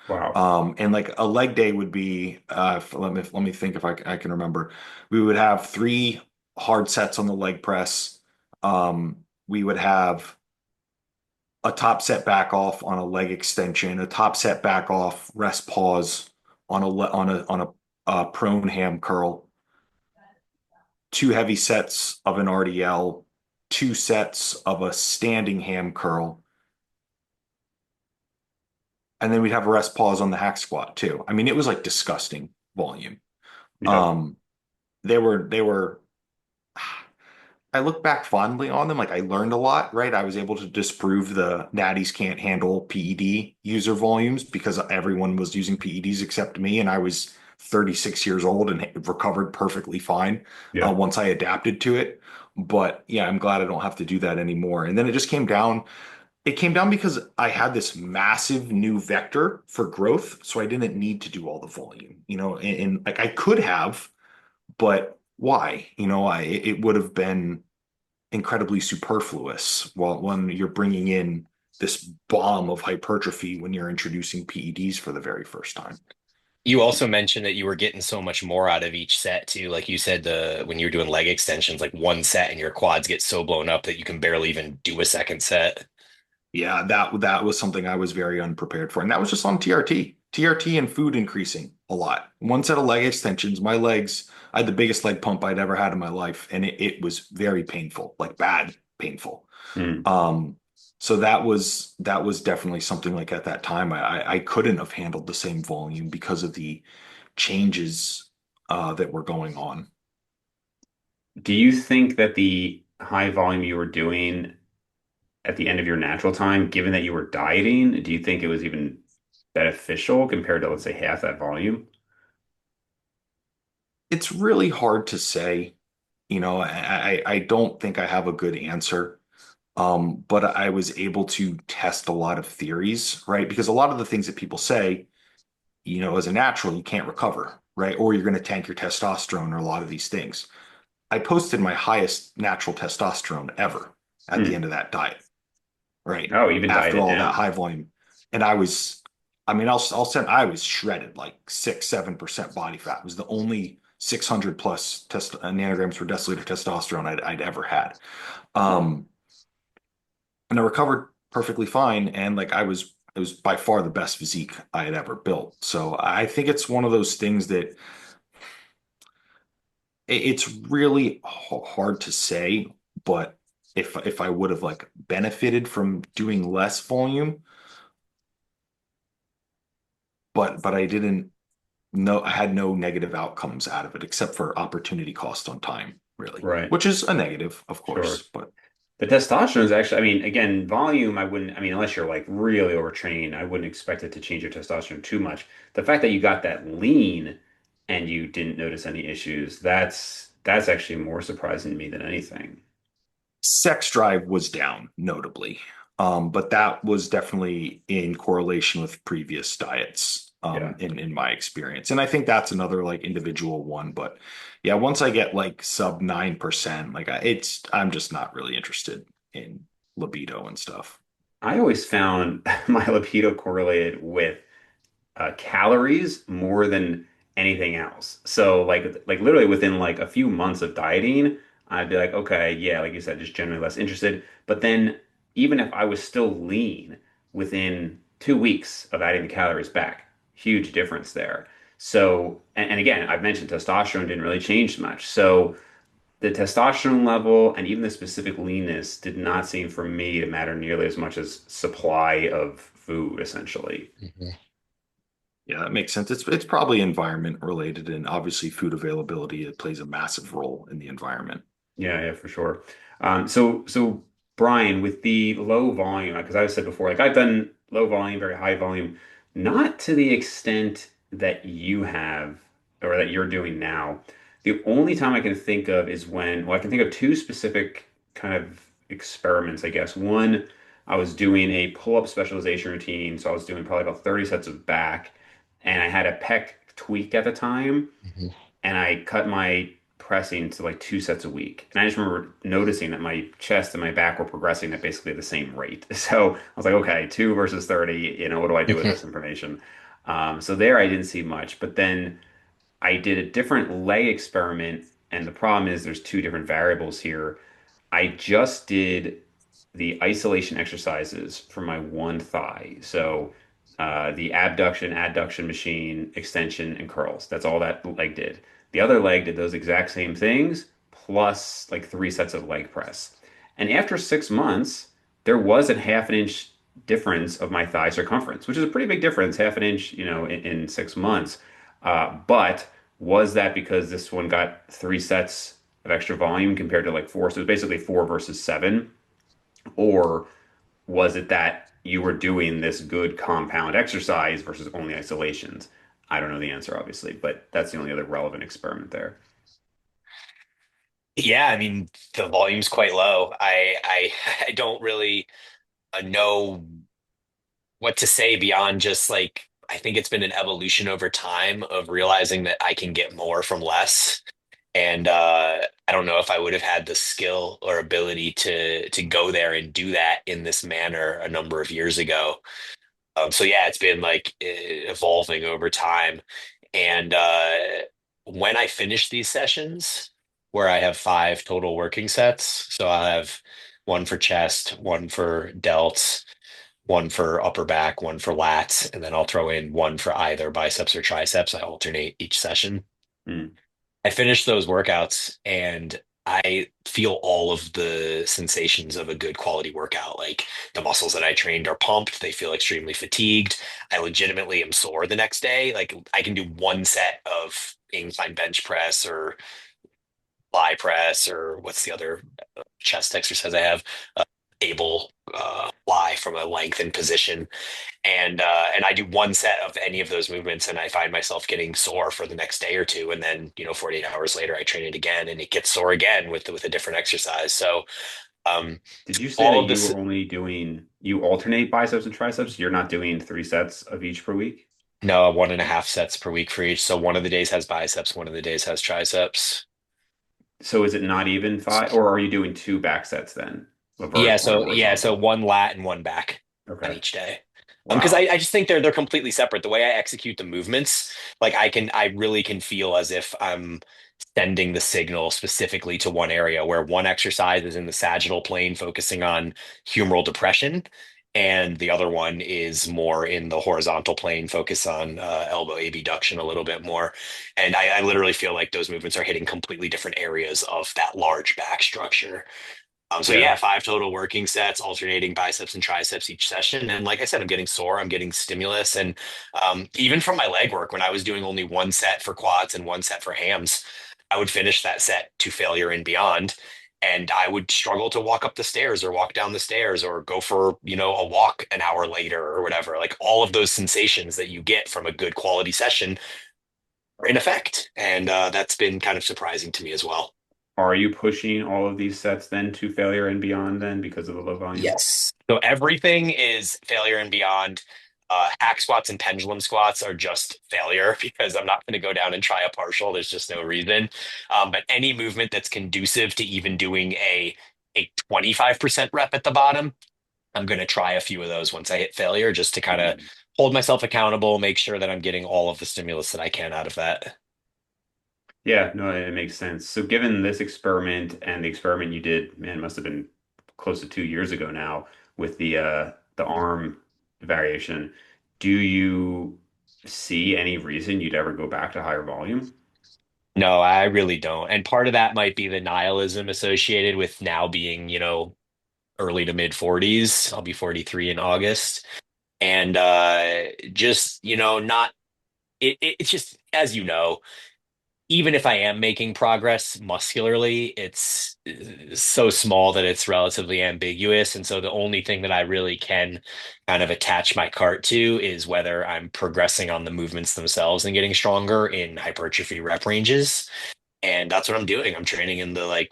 Wow. And like a leg day would be, let me think if I can remember. We would have three hard sets on the leg press. We would have a top set back off on a leg extension, a top set back off rest pause on a prone ham curl, two heavy sets of an RDL, two sets of a standing ham curl, and then we'd have a rest pause on the hack squat too. I mean, it was like disgusting volume. Yeah. Um, they were I look back fondly on them. Like I learned a lot, right? I was able to disprove the natties can't handle PED user volumes because everyone was using PEDs except me, and I was 36 years old and recovered perfectly fine Yeah. once I adapted to it. But yeah, I'm glad I don't have to do that anymore. And then it just came down. It came down because I had this massive new vector for growth, so I didn't need to do all the volume, and like I could have, but why? It would have been incredibly superfluous while when you're bringing in this bomb of hypertrophy when you're introducing PEDs for the very first time. You also mentioned that you were getting so much more out of each set too. Like you said, the when you were doing leg extensions, like one set and your quads get so blown up that you can barely even do a second set. Yeah, that was something I was very unprepared for. And that was just on TRT. TRT and food increasing a lot. One set of leg extensions, my legs, I had the biggest leg pump I'd ever had in my life, and it was very painful, like bad painful. Mm. Um, so that was definitely something like at that time I couldn't have handled the same volume because of the changes that were going on. Do you think that the high volume you were doing at the end of your natural time, given that you were dieting, do you think it was even beneficial compared to, let's say, half that volume? It's really hard to say. I don't think I have a good answer. But I was able to test a lot of theories, right? Because a lot of the things that people say, as a natural, you can't recover, right? Or you're going to tank your testosterone or a lot of these things. I posted my highest natural testosterone ever at the Hmm. end of that diet, right? Oh, even After dieted all that down. high volume. And I mean, I'll send, I was shredded like 6, 7% body fat. It was the only 600 plus nanograms per deciliter testosterone I'd ever had. Um, and I recovered perfectly fine. And like it was by far the best physique I had ever built. So I think it's one of those things that it's really hard to say, but if I would have like benefited from doing less volume, but I didn't know I had no negative outcomes out of it except for opportunity cost on time, really, Right. which is a negative, of Sure. course, but The testosterone is actually, I mean, again, volume, I wouldn't, I mean, unless you're like really overtrained, I wouldn't expect it to change your testosterone too much. The fact that you got that lean and you didn't notice any issues, that's actually more surprising to me than anything. sex drive was down notably. But that was definitely in correlation with previous diets, Yeah. in my experience. And I think that's another like individual one. But yeah, once I get like sub 9%, like I'm just not really interested in libido and stuff. I always found my libido correlated with calories more than anything else. So like literally within like a few months of dieting, I'd be like, okay, yeah, like you said, just generally less interested. But then even if I was still lean within 2 weeks of adding the calories back, huge difference there. So, and again, I've mentioned testosterone didn't really change much. So the testosterone level and even the specific leanness did not seem for me to matter nearly as much as supply of food, essentially. Mhm. Yeah, that makes sense. It's probably environment related, and obviously food availability, it plays a massive role in the environment. Yeah, yeah, for sure. So Brian, with the low volume, because I said before, like I've done low volume, very high volume, not to the extent that you have or that you're doing now. The only time I can think of is when, well, I can think of two specific kind of experiments, I guess. One, I was doing a pull-up specialization routine, so I was doing probably about 30 sets of back, and I had a pec tweak at the time Mhm. and I cut my pressing to like 2 sets a week. And I just remember noticing that my chest and my back were progressing at basically the same rate. So I was like, okay, 2 versus 30, what do I do with this information? So there I didn't see much. But then I did a different leg experiment. And the problem is there's two different variables here. I just did the isolation exercises for my one thigh. So the abduction, adduction machine, extension, and curls. That's all that leg did. The other leg did those exact same things, plus like 3 sets of leg press. And after 6 months, there was a half an inch difference of my thigh circumference, which is a pretty big difference, half an inch, in 6 months. But was that because this one got 3 sets of extra volume compared to like four? So it was basically 4 versus 7. Or was it that you were doing this good compound exercise versus only isolations? I don't know the answer, obviously, but that's the only other relevant experiment there. Yeah, I mean the volume's quite low. I don't really know what to say beyond just like I think it's been an evolution over time of realizing that I can get more from less. And I don't know if I would have had the skill or ability to go there and do that in this manner a number of years ago. So yeah, it's been like evolving over time. And when I finish these sessions, where I have five total working sets, so I'll have one for chest, one for delts, one for upper back, one for lats, and then I'll throw in one for either biceps or triceps. I alternate each session. Hmm. I finish those workouts and I feel all of the sensations of a good quality workout. Like the muscles that I trained are pumped, they feel extremely fatigued. I legitimately am sore the next day. Like I can do one set of incline bench press or fly press or what's the other chest exercise I have? Able fly from a lengthened position and I do one set of any of those movements and I find myself getting sore for the next day or two and then 48 hours later I train it again and it gets sore again with a different exercise. So um Did you say that all of you this. were only doing, you alternate biceps and triceps? You're not doing three sets of each per week? No, 1.5 sets per week for each. So one of the days has biceps, one of the days has triceps. So is it not even five, or are you doing two back sets then? A Yeah, vertical and a so horizontal? one lat and one back on Okay. each day. Because Wow. I just think they're completely separate. The way I execute the movements, like I really can feel as if I'm sending the signal specifically to one area where one exercise is in the sagittal plane focusing on humeral depression, and the other one is more in the horizontal plane, focus on elbow abduction a little bit more. And I literally feel like those movements are hitting completely different areas of that large back structure. So Yeah. yeah, five total working sets, alternating biceps and triceps each session. And like I said, I'm getting sore, I'm getting stimulus, and even from my leg work, when I was doing only one set for quads and one set for hams, I would finish that set to failure and beyond, and I would struggle to walk up the stairs or walk down the stairs or go for a walk an hour later or whatever. Like all of those sensations that you get from a good quality session are in effect, and that's been kind of surprising to me as well. Are you pushing all of these sets then to failure and beyond then because of the low volume? Yes. So everything is failure and beyond. Hack squats and pendulum squats are just failure because I'm not going to go down and try a partial. There's just no reason. But any movement that's conducive to even doing a 25% rep at the bottom, I'm going to try a few of those once I hit failure just to kind of Hmm. hold myself accountable, make sure that I'm getting all of the stimulus that I can out of that. Yeah, no, it makes sense. So given this experiment and the experiment you did, man, it must have been close to 2 years ago now with the arm variation, do you see any reason you'd ever go back to higher volume? No, I really don't. And part of that might be the nihilism associated with now being, early to mid 40s. I'll be 43 in August. And just, not it's just as even if I am making progress muscularly, it's so small that it's relatively ambiguous. And so the only thing that I really can kind of attach my cart to is whether I'm progressing on the movements themselves and getting stronger in hypertrophy rep ranges. And that's what I'm doing. I'm training in the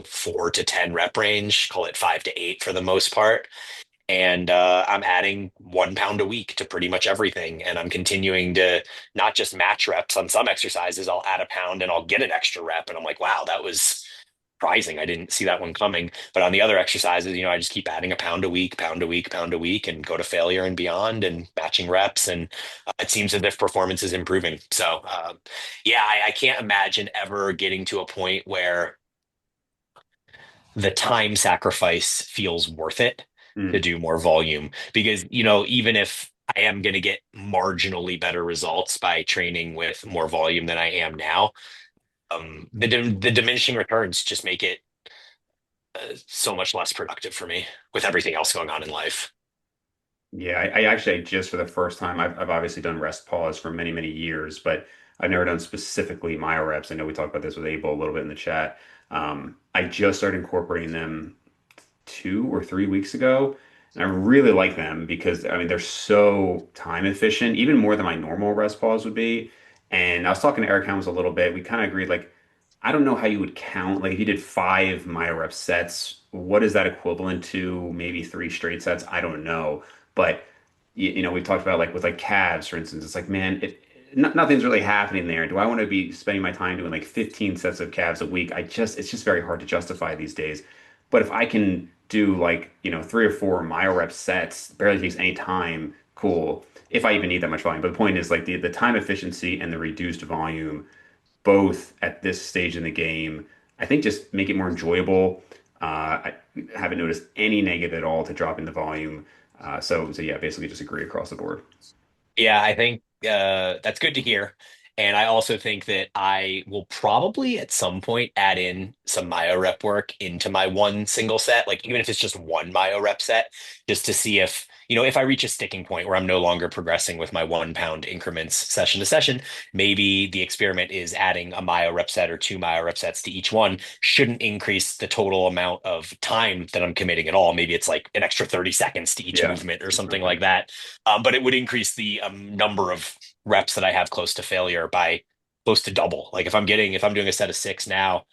4 to 10 rep range, call it 5 to 8 for the most part. And I'm adding 1 pound a week to pretty much everything. And I'm continuing to not just match reps on some exercises, I'll add a pound and I'll get an extra rep. And I'm like, wow, that was surprising. I didn't see that one coming. But on the other exercises, I just keep adding a pound a week, pound a week, pound a week, and go to failure and beyond and matching reps. And it seems as if performance is improving. So, yeah, I can't imagine ever getting to a point where the time sacrifice feels worth it to Mm. do more volume because even if I am going to get marginally better results by training with more volume than I am now, the diminishing returns just make it so much less productive for me with everything else going on in life. Yeah, I actually just for the first time, I've obviously done rest pause for many, many years, but I've never done specifically myo reps. I know we talked about this with Abel a little bit in the chat. I just started incorporating them 2 or 3 weeks ago, And I really like them because I mean they're so time efficient, even more than my normal rest pause would be. And I was talking to Eric Helms a little bit. We kind of agreed like I don't know how you would count. Like if you did five myo rep sets, what is that equivalent to? Maybe three straight sets? I don't know. But we talked about like with like calves, for instance. It's like, man, nothing's really happening there. Do I want to be spending my time doing like 15 sets of calves a week? It's just very hard to justify these days. But if I can do like, three or four myo rep sets, barely takes any time, cool. If I even need that much volume. But the point is like the time efficiency and the reduced volume, both at this stage in the game, I think just make it more enjoyable. I haven't noticed any negative at all to dropping the volume. So yeah, basically just agree across the board. Yeah, I think that's good to hear. And I also think that I will probably at some point add in some myo rep work into my one single set, like even if it's just one myo rep set, just to see if, if I reach a sticking point where I'm no longer progressing with my 1 pound increments session to session, maybe the experiment is adding a myo rep set or two myo rep sets to each one shouldn't increase the total amount of time that I'm committing at all. Maybe it's like an extra 30 seconds to each Yeah, movement or something exactly. like that, but it would increase the number of reps that I have close to failure by close to double. Like if I'm doing a set of six now,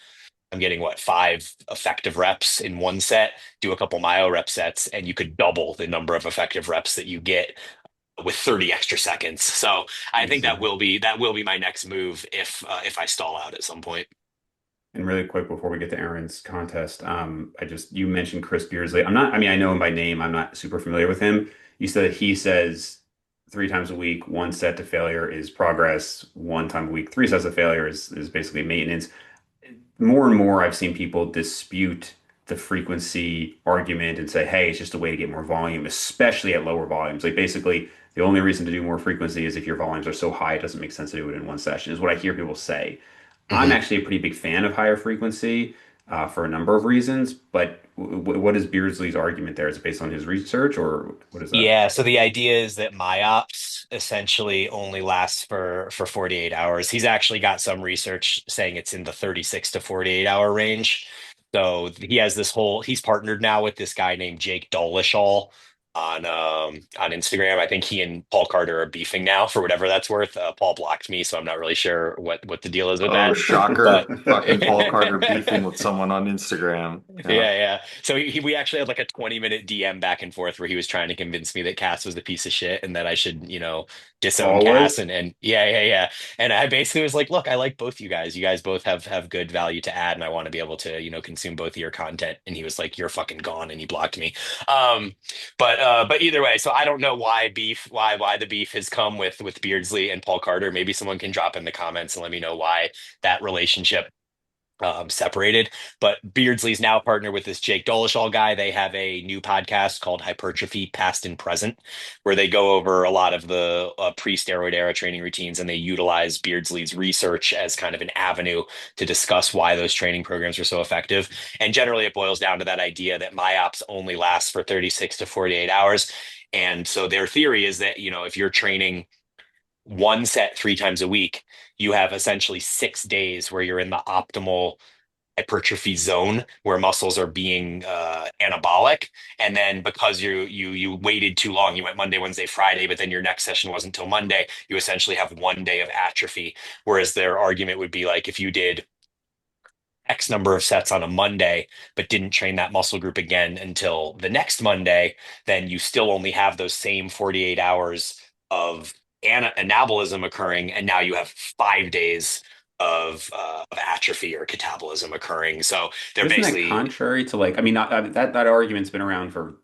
I'm getting what, five effective reps in one set, do a couple myo rep sets, and you could double the number of effective reps that you get with 30 extra seconds. So I think Easy. that will be my next move if I stall out at some point. And really quick before we get to Aaron's contest, you mentioned Chris Beardsley. I mean, I know him by name. I'm not super familiar with him. You said he says three times a week, one set to failure is progress, one time a week, three sets of failure is basically maintenance. More and more I've seen people dispute the frequency argument and say, hey, it's just a way to get more volume, especially at lower volumes. Like basically, the only reason to do more frequency is if your volumes are so high, it doesn't make sense to do it in one session, is what I hear people say. I'm Mhm. actually a pretty big fan of higher frequency for a number of reasons, but what is Beardsley's argument there? Is it based on his research or what is that? Yeah, so the idea is that MyOps essentially only lasts for 48 hours. He's actually got some research saying it's in the 36 to 48 hour range. So he has he's partnered now with this guy named Jake Dolishall on Instagram. I think he and Paul Carter are beefing now for whatever that's worth. Paul blocked me, so I'm not really sure what the deal is with Oh, that. But shocker. Fucking Paul Carter beefing with someone on Instagram. Yeah. yeah. So we actually had like a 20-minute DM back and forth where he was trying to convince me that Cass was a piece of shit and that I should, disown Paul Cass was? and yeah. And I basically was like, look, I like both you guys. You guys both have good value to add, and I want to be able to, consume both of your content. And he was like, you're fucking gone, and he blocked me. Um, but either way, so I don't know why the beef has come with Beardsley and Paul Carter. Maybe someone can drop in the comments and let me know why that relationship separated. But Beardsley's now partnered with this Jake Dolishall guy. They have a new podcast called Hypertrophy Past and Present, where they go over a lot of the pre-steroid era training routines, and they utilize Beardsley's research as kind of an avenue to discuss why those training programs are so effective. And generally, it boils down to that idea that MyOps only lasts for 36 to 48 hours. And so their theory is that, if you're training one set three times a week, you have essentially 6 days where you're in the optimal hypertrophy zone where muscles are being anabolic. And then because you waited too long, you went Monday, Wednesday, Friday, but then your next session wasn't until Monday, you essentially have one day of atrophy. Whereas their argument would be like if you did X number of sets on a Monday, but didn't train that muscle group again until the next Monday, then you still only have those same 48 hours of anabolism occurring. And now you have 5 days of atrophy or catabolism occurring. So they're But isn't that basically, contrary to like, I mean, not, that argument's been around for,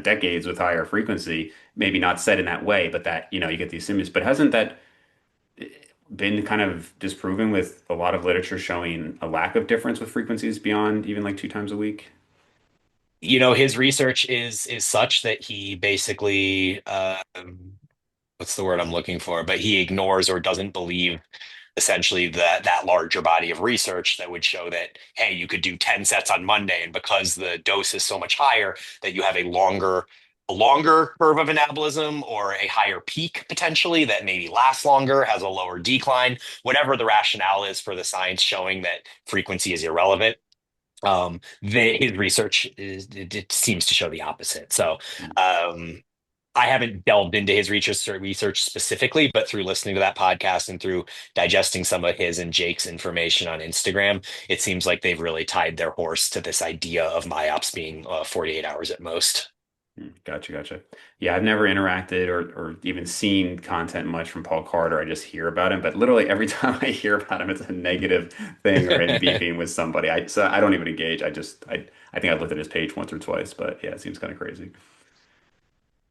decades with higher frequency, maybe not said in that way, but that, you get these symptoms. But hasn't that been kind of disproven with a lot of literature showing a lack of difference with frequencies beyond even like two times a week? his research is such that he basically, what's the word I'm looking for? But he ignores or doesn't believe essentially that larger body of research that would show that, hey, you could do 10 sets on Monday, and because the dose is so much higher, that you have a longer curve of anabolism or a higher peak potentially that maybe lasts longer, has a lower decline, whatever the rationale is for the science showing that frequency is irrelevant. His research it seems to show the opposite. So I haven't delved into his research specifically, but through listening to that podcast and through digesting some of his and Jake's information on Instagram, it seems like they've really tied their horse to this idea of MYOPS being 48 hours at most. Gotcha, gotcha. Yeah, I've never interacted or even seen content much from Paul Carter. I just hear about him, but literally every time I hear about him, it's a negative thing or him beefing with somebody. So I don't even engage. I think I've looked at his page once or twice, but yeah, it seems kind of crazy.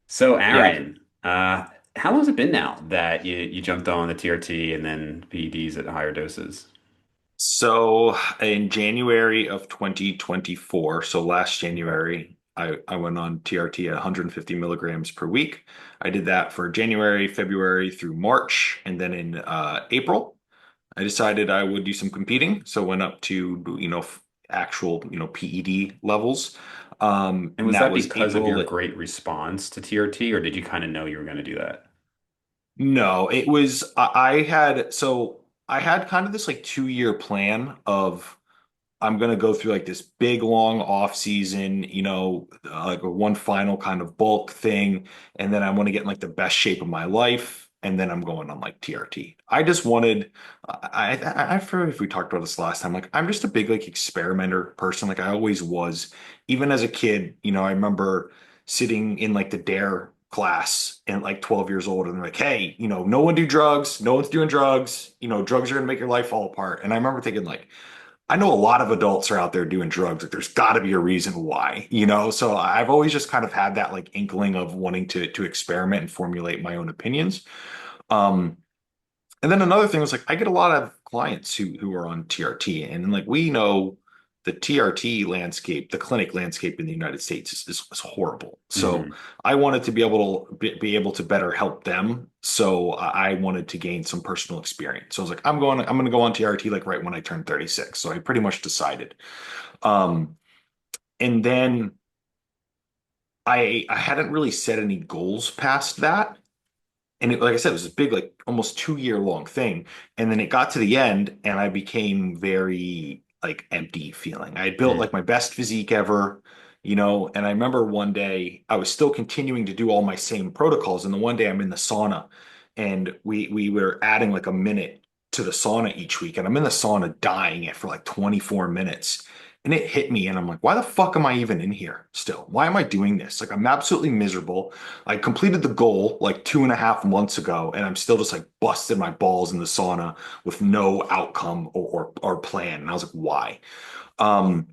So Yeah. Aaron, how long has it been now that you jumped on the TRT and then PEDs at higher doses? So in January of 2024, so last January, I went on TRT at 150 milligrams per week. I did that for January, February through March. And then in April, I decided I would do some competing. So went up to, actual, PED levels. And And was that that was because of your April. great response to TRT, or did you kind of know you were going to do that? No, it was I had kind of this like 2 year plan of I'm gonna go through like this big long off season, like a one final kind of bulk thing, and then I want to get in like the best shape of my life, and then I'm going on like TRT. I just wanted, I forget if we talked about this last time. Like I'm just a big like experimenter person, like I always was. Even as a kid, I remember sitting in like the dare class and like 12 years old, and they're like, hey, no one do drugs, no one's doing drugs, drugs are gonna make your life fall apart. And I remember thinking like I know a lot of adults are out there doing drugs. Like, there's got to be a reason why. So I've always just kind of had that like inkling of wanting to experiment and formulate my own opinions. Um, and then another thing was like I get a lot of clients who are on TRT, and like we know the TRT landscape, the clinic landscape in the United States is horrible. So Hmm. I wanted to be able to be able to better help them. So I wanted to gain some personal experience. So I was like, I'm going to go on TRT like right when I turn 36. So I pretty much decided. Um, and then I hadn't really set any goals past that. And like I said, it was a big, like almost 2 year long thing. And then it got to the end and I became very like empty feeling. I had built like my best physique ever, and I remember one day I was still continuing to do all my same protocols. And the one day I'm in the sauna and we were adding like a minute to the sauna each week. And I'm in the sauna dying it for like 24 minutes. And it hit me, and I'm like, why the fuck am I even in here still? Why am I doing this? Like, I'm absolutely miserable. I completed the goal like 2.5 months ago, and I'm still just like busted my balls in the sauna with no outcome or plan. And I was like, why? Um,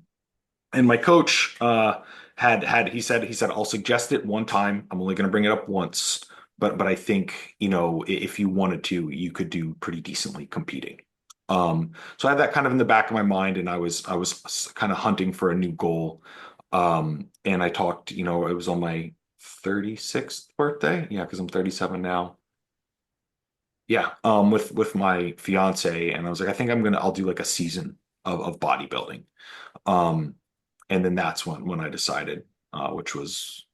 and my coach had he said I'll suggest it one time. I'm only going to bring it up once, but I think if you wanted to, you could do pretty decently competing. So I had that kind of in the back of my mind, and I was kind of hunting for a new goal. And I talked, it was on my 36th birthday. Yeah, because I'm 37 now. Yeah, with my fiance, and I was like, I think I'll do like a season of bodybuilding. Um, and then that's when I decided, which was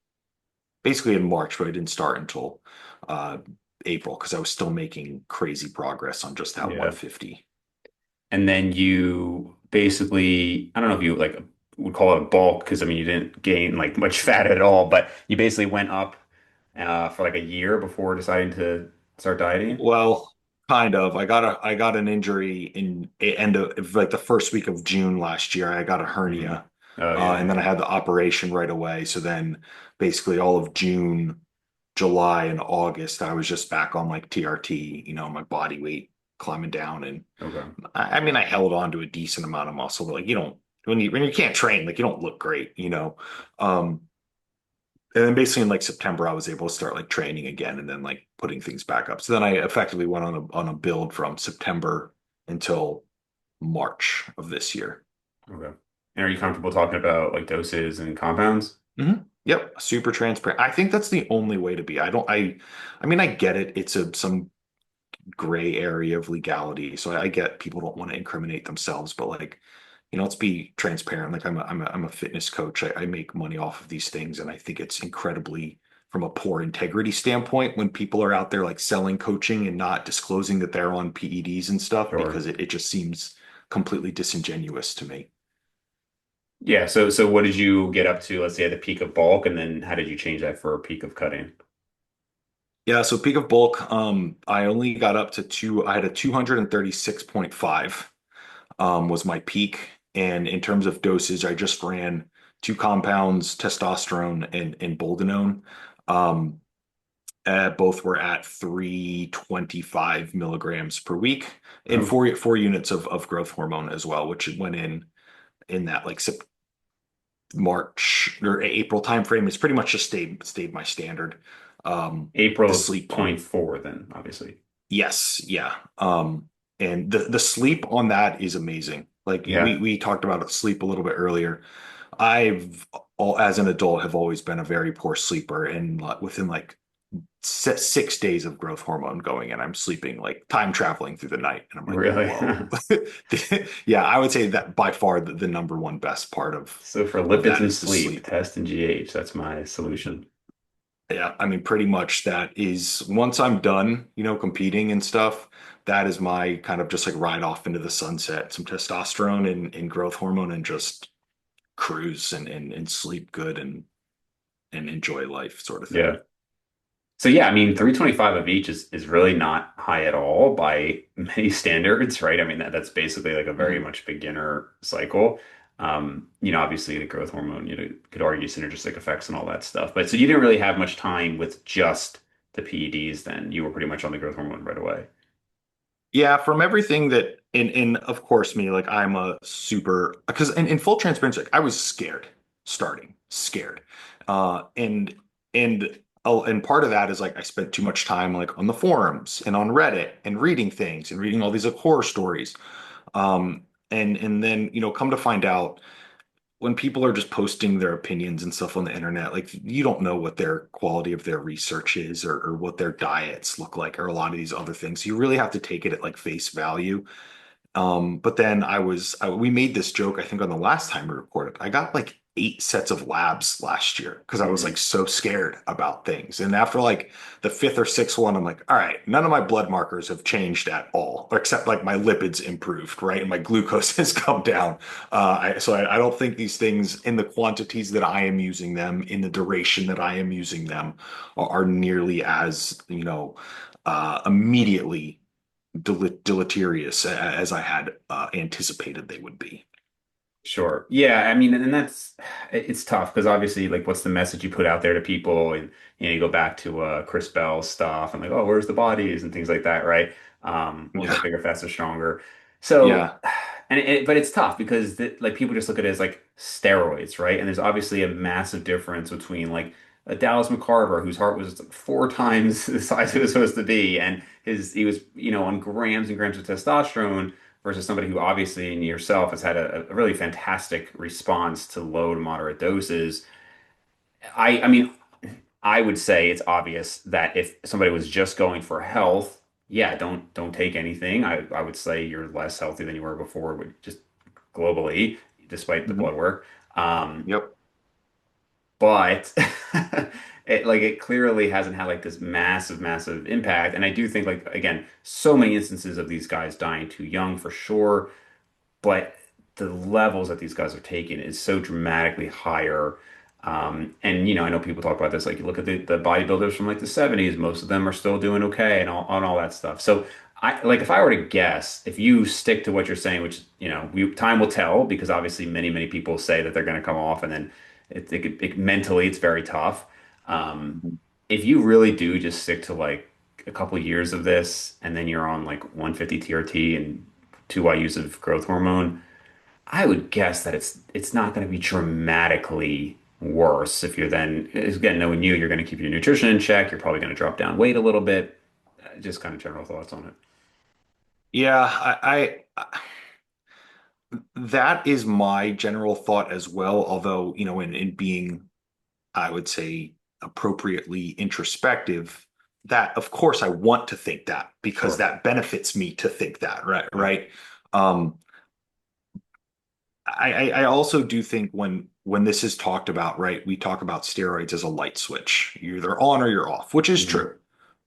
basically in March, but I didn't start until uh April because I was still making crazy progress on just that Yeah. 150. And then you basically, I don't know if you like would call it a bulk because I mean you didn't gain like much fat at all, but you basically went up for like a year before deciding to start dieting. Well, kind of. I got an injury in end of like the first week of June last year. I got a Hmm. hernia, Oh yeah, and then I yeah. had the operation right away. So then, basically, all of June, July, and August, I was just back on like TRT. My body weight climbing down, and Okay. I mean, I held on to a decent amount of muscle, but like you don't when you can't train, like you don't look great. Um, and then basically in like September, I was able to start like training again and then like putting things back up. So then I effectively went on a build from September until March of this year. Okay. And are you comfortable talking about like doses and compounds? Yep, super transparent. I think that's the only way to be. I mean, I get it. It's some gray area of legality. So I get people don't want to incriminate themselves, but like, let's be transparent. Like I'm a fitness coach. I make money off of these things, and I think it's incredibly from a poor integrity standpoint when people are out there like selling coaching and not disclosing that they're on PEDs and stuff Sure. because it just seems completely disingenuous to me. Yeah. So what did you get up to, let's say at the peak of bulk, and then how did you change that for a peak of cutting? Yeah, so peak of bulk, I only got up to I had a 236.5 was my peak. And in terms of dosage, I just ran two compounds, testosterone and boldenone. Um, both were at 325 milligrams per week and Oh, four units of growth hormone as well, which went in that like March or April timeframe. It's pretty much just stayed my standard. The April is sleep point on, four then, obviously. yes, yeah. And the sleep on that is amazing. Like Yeah, we talked about sleep a little bit earlier. I've as an adult have always been a very poor sleeper, and within like 6 days of growth hormone going and I'm sleeping like time traveling through the night. And I'm like, really. whoa. Yeah, I would say that by far the number one best part So for of lipids that and is the sleep, sleep. test and GH, that's my solution. Yeah, I mean, pretty much that is once I'm done, competing and stuff, that is my kind of just like ride off into the sunset, some testosterone and growth hormone and just cruise and sleep good and enjoy life sort of thing. Yeah. So yeah, I mean, 325 of each is really not high at all by many standards, right? I mean, that's basically like a very Mhm. much beginner cycle. Obviously the growth hormone, could argue synergistic effects and all that stuff. But so you didn't really have much time with just the PEDs then. You were pretty much on the growth hormone right away. Yeah, from everything that in of course me, like I'm a super because in full transparency, like, I was scared starting, scared. And and part of that is like I spent too much time like on the forums and on Reddit and reading things and reading all these like horror stories. And then, come to find out when people are just posting their opinions and stuff on the internet, like you don't know what their quality of their research is or what their diets look like or a lot of these other things. You really have to take it at like face value. But then we made this joke, I think on the last time we recorded. I got like 8 sets of labs last year because I was like Mhm. so scared about things. And after like the fifth or sixth one, I'm like, all right, none of my blood markers have changed at all, except like my lipids improved, right? And my glucose has come down. So I don't think these things in the quantities that I am using them, in the duration that I am using them, are nearly as, immediately deleterious as I had anticipated they would be. Sure. Yeah, I mean, and it's tough because obviously, like, what's the message you put out there to people? And you go back to Chris Bell's stuff and like, oh, where's the bodies and things like that, right? We'll Yeah, get bigger, faster, stronger. So, yeah, but it's tough because like people just look at it as like steroids, right? And there's obviously a massive difference between like a Dallas McCarver whose heart was like 4 times the size it was supposed to be, and he was on grams and grams of testosterone versus somebody who obviously in yourself has had a really fantastic response to low to moderate doses. I mean, I would say it's obvious that if somebody was just going for health, yeah, don't take anything. I would say you're less healthy than you were before, but just globally, despite the mhm, blood work. Um, yep, but it clearly hasn't had like this massive, massive impact. And I do think like again, so many instances of these guys dying too young for sure, but the levels that these guys are taking is so dramatically higher. And I know people talk about this, like you look at the bodybuilders from like the 70s, most of them are still doing okay and all that stuff. So I like if I were to guess, if you stick to what you're saying, which time will tell because obviously many people say that they're going to come off and then mentally it's very tough. Um, mhm. if you really do just stick to like a couple years of this and then you're on like 150 TRT and 2 IUs of growth hormone, I would guess that it's not going to be dramatically worse if you're then again knowing you're going to keep your nutrition in check. You're probably going to drop down weight a little bit. Just kind of general thoughts on it. Yeah. That is my general thought as well. Although in being, I would say, appropriately introspective, that of course I want to think that because Sure. that benefits me to think that, right? Yeah. Right. Um, I also do think when this is talked about, right, we talk about steroids as a light switch. You're either on or you're off, which is Hmm. true.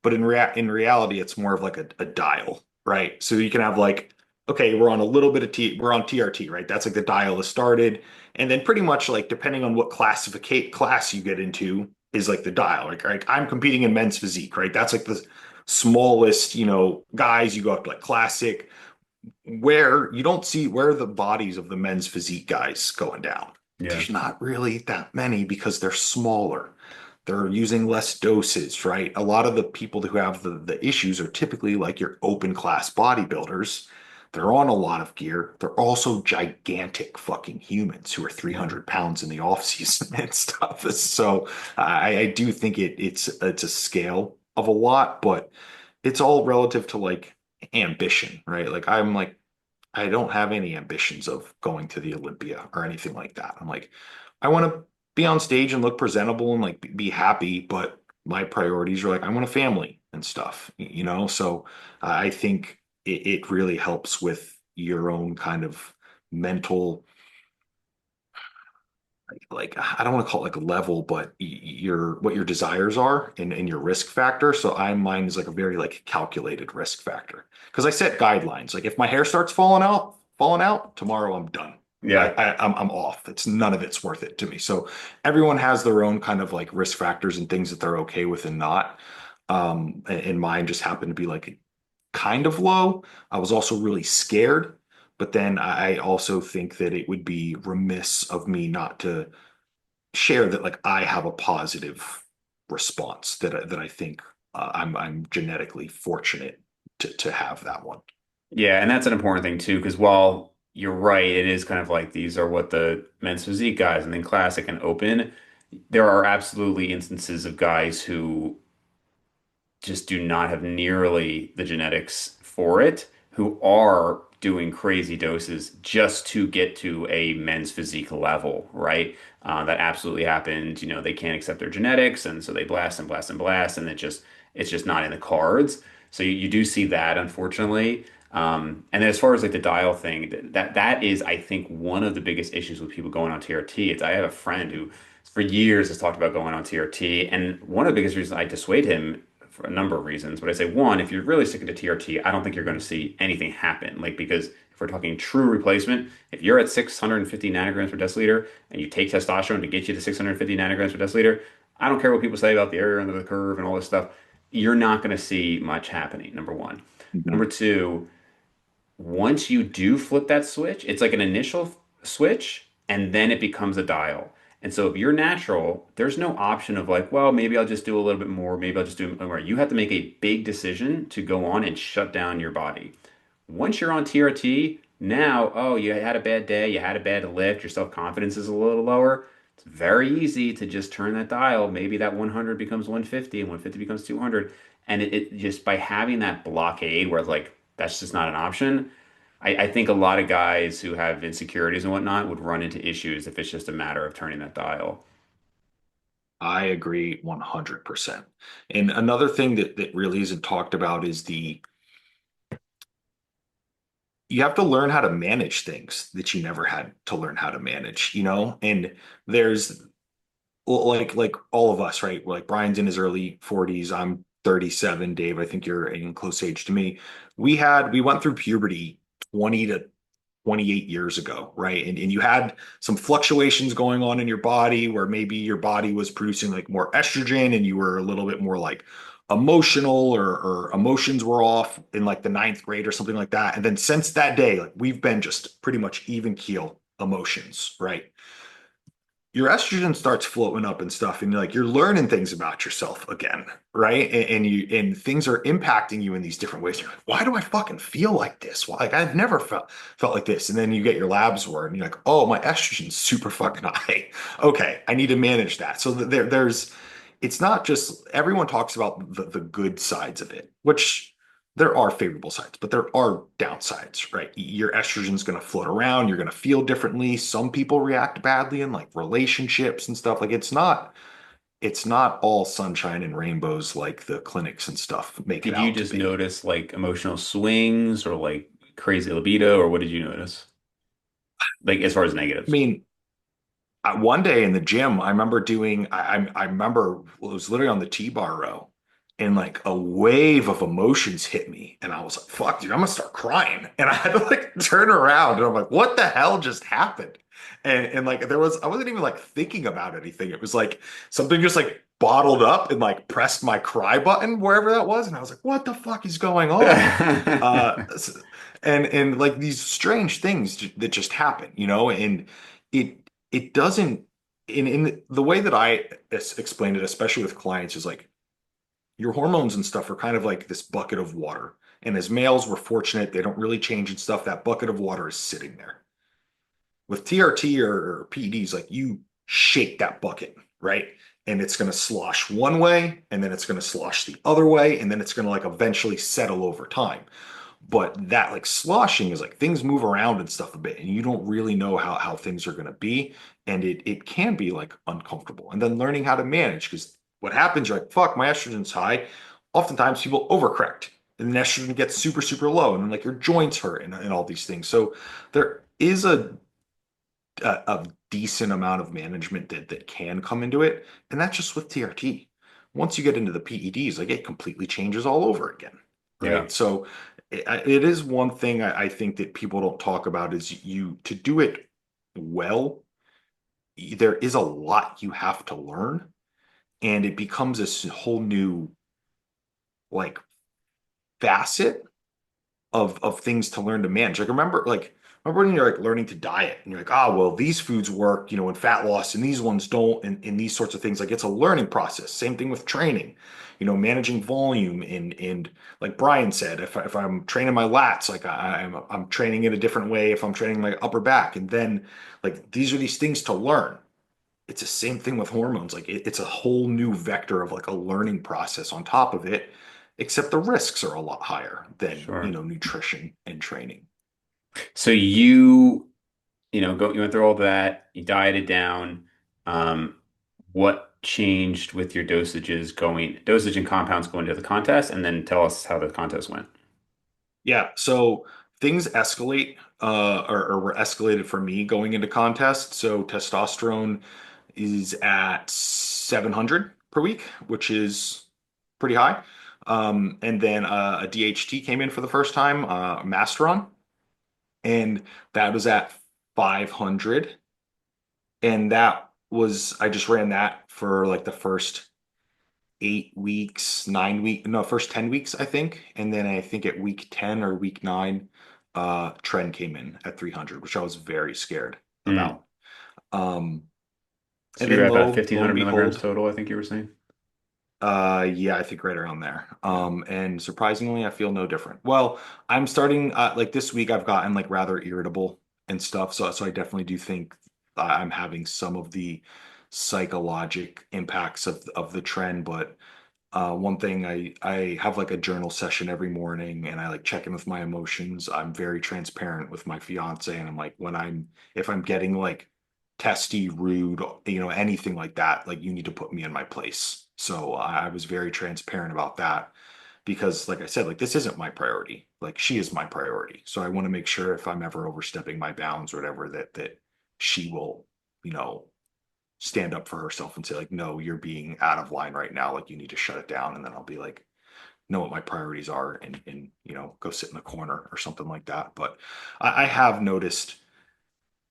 But in reality, it's more of like a dial, right? So you can have like okay, we're on a little bit of we're on TRT, right? That's like the dial is started. And then pretty much like depending on what class you get into is like the dial. Like I'm competing in men's physique, right? That's like the smallest, guys you go up to like classic, where you don't see where the bodies of the men's physique guys going down. Yeah. There's not really that many because they're smaller. They're using less doses, right? A lot of the people who have the issues are typically like your open class bodybuilders. They're on a lot of gear. They're also gigantic fucking humans who are Yeah. 300 pounds in the off season and stuff. So I do think it's a scale of a lot, but it's all relative to like ambition, right? Like I'm like I don't have any ambitions of going to the Olympia or anything like that. I'm like, I want to be on stage and look presentable and like be happy, but my priorities are like, I want a family and stuff, So I think it really helps with your own kind of mental, like I don't want to call it like a level, but your what your desires are and your risk factor. So mine is like a very like calculated risk factor because I set guidelines. Like if my hair starts falling out tomorrow, I'm done. Yeah. I'm off. It's none of it's worth it to me. So everyone has their own kind of like risk factors and things that they're okay with and not. And mine just happened to be like kind of low. I was also really scared, but then I also think that it would be remiss of me not to share that like I have a positive response that I think I'm genetically fortunate to have that one. Yeah, and that's an important thing too, because while you're right, it is kind of like these are what the men's physique guys and then classic and open. There are absolutely instances of guys who just do not have nearly the genetics for it, who are doing crazy doses just to get to a men's physique level, right? That absolutely happened. They can't accept their genetics, and so they blast and blast and blast, and it's just not in the cards. So you do see that, unfortunately. And then as far as like the dial thing, that is, I think, one of the biggest issues with people going on TRT. I have a friend who for years has talked about going on TRT, and one of the biggest reasons I dissuade him for a number of reasons. But I say one, if you're really sticking to TRT, I don't think you're going to see anything happen. Like because if we're talking true replacement, if you're at 650 nanograms per deciliter and you take testosterone to get you to 650 nanograms per deciliter, I don't care what people say about the area under the curve and all this stuff. You're not going to see much happening, number one. Mhm. Number two, once you do flip that switch, it's like an initial switch and then it becomes a dial. And so if you're natural, there's no option of like, well, maybe I'll just do a little bit more, maybe I'll just do more. You have to make a big decision to go on and shut down your body. Once you're on TRT, now, oh, you had a bad day, you had a bad lift, your self-confidence is a little lower. It's very easy to just turn that dial. Maybe that 100 becomes 150 and 150 becomes 200. And it just by having that blockade where it's like, that's just not an option. I think a lot of guys who have insecurities and whatnot would run into issues if it's just a matter of turning that dial. I agree 100%. And another thing that really isn't talked about is you have to learn how to manage things that you never had to learn how to manage. And there's like all of us, right? Like Brian's in his early 40s. I'm 37. Dave, I think you're in close age to me. We went through puberty 20 to 28 years ago, right? And you had some fluctuations going on in your body where maybe your body was producing like more estrogen and you were a little bit more like emotional or emotions were off in like the ninth grade or something like that. And then since that day, like we've been just pretty much even keel emotions, right? Your estrogen starts floating up and stuff, and you're learning things about yourself again, right? And things are impacting you in these different ways. You're like, why do I fucking feel like this? Well, like I've never felt like this. And then you get your labs work, and you're like, oh, my estrogen's super fucking high. Okay, I need to manage that. So there's it's not just everyone talks about the good sides of it, which there are favorable sides, but there are downsides, right? Your estrogen's going to float around. You're going to feel differently. Some people react badly in like relationships and stuff. Like it's not all sunshine and rainbows like the clinics and stuff make it Did you out to just be. notice like emotional swings or like crazy libido, or what did you notice? Like as far as I negatives? mean, one day in the gym, I remember it was literally on the T-bar row. and like a wave of emotions hit me, and I was like, fuck, dude, I'm gonna start crying. And I had to like turn around, and I'm like, what the hell just happened? And like I wasn't even like thinking about anything. It was like something just like bottled up and like pressed my cry button wherever that was, and I was like, what the fuck is going on? S- and like these strange things that just happen, and it doesn't in the way that I explained it, especially with clients, is like your hormones and stuff are kind of like this bucket of water. And as males, we're fortunate they don't really change and stuff. That bucket of water is sitting there. With TRT or PEDs, like you shake that bucket, right? And it's going to slosh one way, and then it's going to slosh the other way, and then it's going to like eventually settle over time. But that like sloshing is like things move around and stuff a bit, and you don't really know how things are going to be, and it can be like uncomfortable. And then learning how to manage, because what happens, you're like, fuck, my estrogen's high. Oftentimes people overcorrect, and the estrogen gets super super low, and then like your joints hurt and all these things. So there is a decent amount of management that can come into it, and that's just with TRT. Once you get into the PEDs, like it completely changes all over again, Yeah. right? So it is one thing I think that people don't talk about is you to do it well, there is a lot you have to learn, and it becomes this whole new like facet of things to learn to manage. Remember when you're like learning to diet and you're like, ah, well, these foods work, in fat loss and these ones don't, and these sorts of things. Like it's a learning process. Same thing with training, managing volume and like Bryan said, if I'm training my lats, like I'm training in a different way if I'm training my upper back. And then like these are these things to learn. It's the same thing with hormones. Like it's a whole new vector of like a learning process on top of it, except the risks are a lot higher than, Sure. nutrition and training. So you went through all that, you dieted down. Um, what changed with your dosage and compounds going to the contest, and then tell us how the contest went. Yeah, so things escalate, or were escalated for me going into contest. So testosterone is at 700 per week, which is pretty high. And then a DHT came in for the first time, Masteron, and that was at 500. And I just ran that for like the first 8 weeks, 9 week, no, first 10 weeks, I think. And then I think at week 10 or week nine, trend came in at 300, which I was very scared Mm. about. Um, So and you're then at about lo 1,500 and milligrams behold, total, I think you were saying. yeah, I think right around there. Yeah. And surprisingly, I feel no different. Well, I'm starting, like this week, I've gotten like rather irritable and stuff. So I definitely do think I'm having some of the psychologic impacts of the trend, but one thing I have like a journal session every morning, and I like check in with my emotions. I'm very transparent with my fiance, and I'm like when if I'm getting like testy, rude, anything like that, like you need to put me in my place. So I was very transparent about that because, like I said, like this isn't my priority. Like she is my priority. So I want to make sure if I'm ever overstepping my bounds or whatever, that she will, you know, stand up for herself and say like, no, you're being out of line right now. Like you need to shut it down. And then I'll be like, know what my priorities are and go sit in a corner or something like that. But I have noticed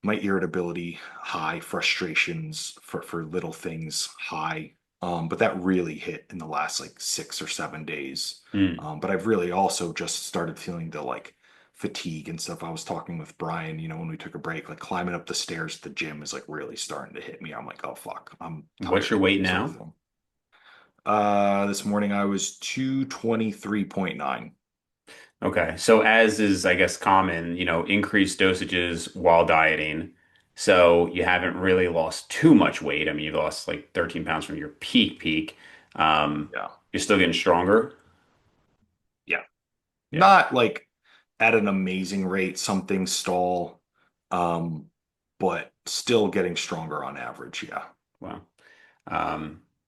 my irritability high, frustrations for little things high. But that really hit in the last like 6 or 7 days. Mm. But I've really also just started feeling the like fatigue and stuff. I was talking with Bryan, when we took a break, like climbing up the stairs at the gym is like really starting to hit me. I'm like, oh fuck, I'm What's your tired. weight So now? this morning I was 223.9. Okay. So as is, I guess, common, increased dosages while dieting. So you haven't really lost too much weight. I mean, you lost like 13 pounds from your peak. Um, Yeah. you're still getting stronger. Yeah. Yeah. Not like at an amazing rate, some things stall, um, but still getting stronger on average. Yeah. Wow.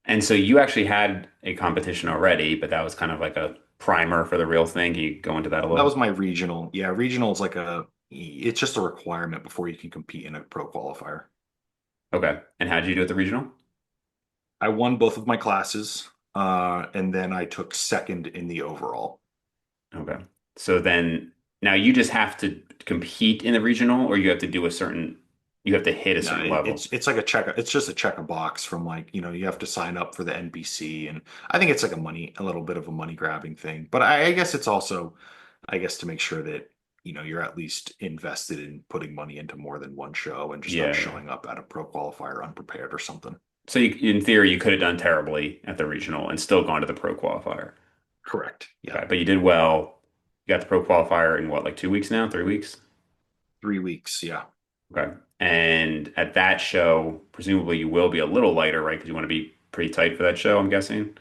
And so you actually had a competition already, but that was kind of like a primer for the real thing. Can you go into that a That little? was my regional. Yeah, regional is like it's just a requirement before you can compete in a pro qualifier. Okay. And how did you do at the regional? I won both of my classes. and then I took second in the overall. Okay. So then now you just have to compete in the regional, or you have to do a certain, you have to hit a No, certain level. it's like a check. It's just a check a box from like, you have to sign up for the NBC, and I think it's like a little bit of a money grabbing thing. But I guess it's also, I guess, to make sure that you're at least invested in putting money into more than one show and just not Yeah, yeah. showing up at a pro qualifier unprepared or something. So in theory, you could have done terribly at the regional and still gone to the pro qualifier. Correct. Yeah. Okay, but you did well. You got the pro qualifier in what, like 2 weeks now, 3 weeks? 3 weeks. Yeah. Okay. And at that show, presumably you will be a little lighter, right? Because you want to be pretty tight for that show, I'm guessing.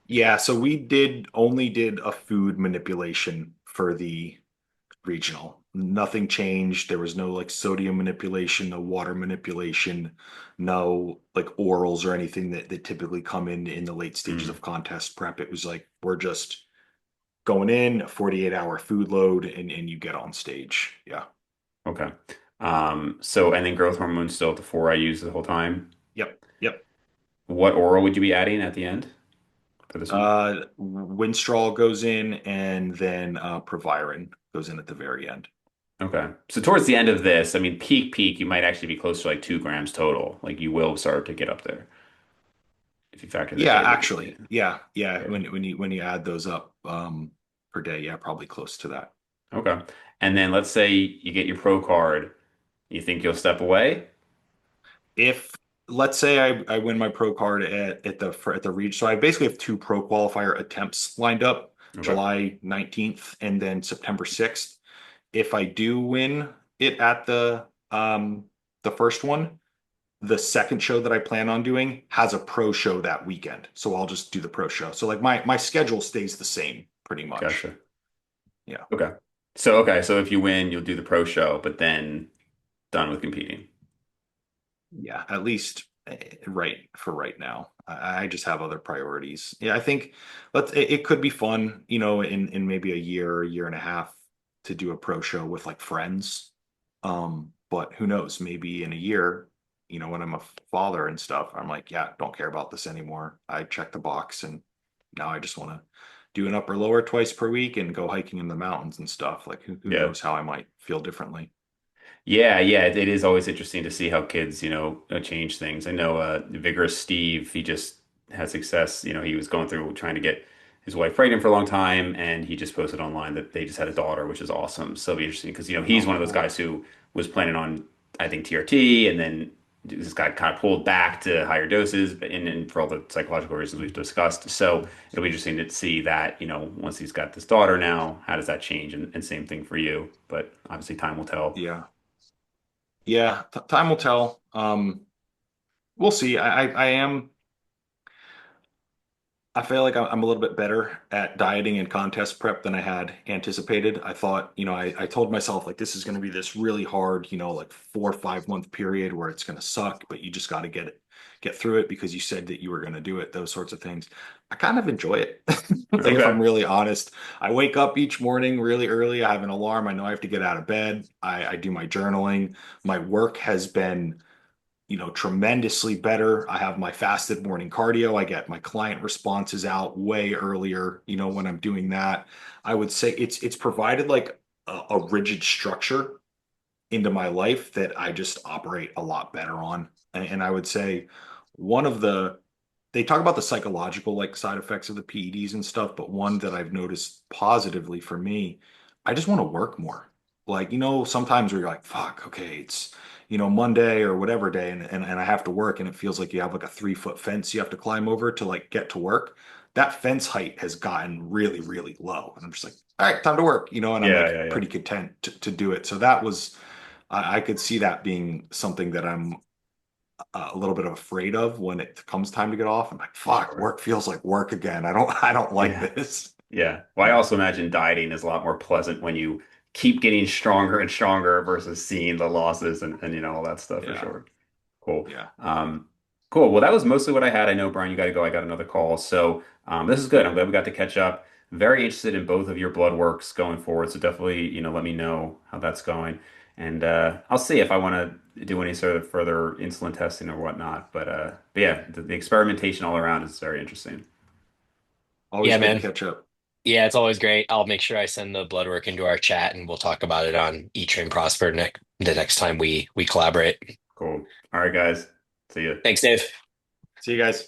Yeah. So we only did a food manipulation for the regional. Nothing changed. There was no like sodium manipulation, no water manipulation, no like orals or anything that typically come in the late stages Mm, of contest prep. It was like we're just going in, a 48-hour food load, and you get on stage. Yeah. okay. So and then growth hormone still at the 4 IUs the whole time. Yep. Yep. What oral would you be adding at the end for this one? Winstrol goes in, and then Proviron goes in at the very end. Okay. So towards the end of this, I mean, peak, you might actually be close to like 2 grams total. Like you will start to get up there if you factor the Yeah, daily. Yeah. actually. Yeah, yeah. Yeah. When you add those up per day, yeah, probably close to that. Okay. And then let's say you get your pro card. You think you'll step away? If let's say I win my pro card at the reach, so I basically have two pro qualifier attempts lined up, Okay. July 19th and then September 6th. If I do win it at the first one, the second show that I plan on doing has a pro show that weekend. So I'll just do the pro show. So like my schedule stays the same pretty much. Gotcha. Yeah. Okay. So if you win, you'll do the pro show, but then done with competing. Yeah, at least right for right now. I just have other priorities. Yeah, I think it could be fun, in maybe a year and a half to do a pro show with like friends. But who knows? Maybe in a year, when I'm a father and stuff, I'm like, yeah, don't care about this anymore. I checked the box, and now I just want to do an upper lower twice per week and go hiking in the mountains and stuff. Like who Yeah. knows how I might feel differently. Yeah, it is always interesting to see how kids, change things. I know Vigorous Steve, he just had success. He was going through trying to get his wife pregnant for a long time, and he just posted online that they just had a daughter, which is awesome. So it'll be interesting because, he's Oh, one of those cool. guys who was planning on, I think, TRT, and then this guy kind of pulled back to higher doses, and for all the psychological reasons we've discussed. So it'll be interesting to see that, once he's got this daughter now, how does that change? And same thing for you, but obviously time will tell. Yeah. Yeah, time will tell. We'll see. I feel like I'm a little bit better at dieting and contest prep than I had anticipated. I thought, I told myself like this is going to be this really hard, like 4 or 5 month period where it's going to suck, but you just got to get through it because you said that you were going to do it, those sorts of things. I kind of enjoy it. Like if I'm Okay. really honest, I wake up each morning really early. I have an alarm. I know I have to get out of bed. I do my journaling. My work has been tremendously better. I have my fasted morning cardio. I get my client responses out way earlier, when I'm doing that. I would say it's provided like a rigid structure into my life that I just operate a lot better on. And I would say one of they talk about the psychological like side effects of the PEDs and stuff, but one that I've noticed positively for me, I just want to work more. Like, sometimes where you're like, fuck, okay, it's, Monday or whatever day, and I have to work, and it feels like you have like a 3 foot fence you have to climb over to like get to work. That fence height has gotten really, really low. And I'm just like, all right, time to work, and I'm Yeah, like yeah, yeah. pretty content to do it. So that was, I could see that being something that I'm a little bit afraid of when it comes time to get off. I'm like, fuck, Sure. work feels like work again. I don't like Yeah. this. Yeah. Well, I Yeah. also imagine dieting is a lot more pleasant when you keep getting stronger and stronger versus seeing the losses and all that stuff for Yeah. sure. Cool. Yeah. Cool. Well, that was mostly what I had. I know, Brian, you got to go. I got another call. So this is good. I'm glad we got to catch up. Very interested in both of your blood works going forward. So definitely, let me know how that's going. And I'll see if I want to do any sort of further insulin testing or whatnot. But yeah, the experimentation all around is very interesting. Always Yeah, good to man. catch up. Yeah, it's always great. I'll make sure I send the blood work into our chat and we'll talk about it on Eat Train Prosper the next time we collaborate. Cool. All right, guys. See you. Thanks, Dave. See you guys.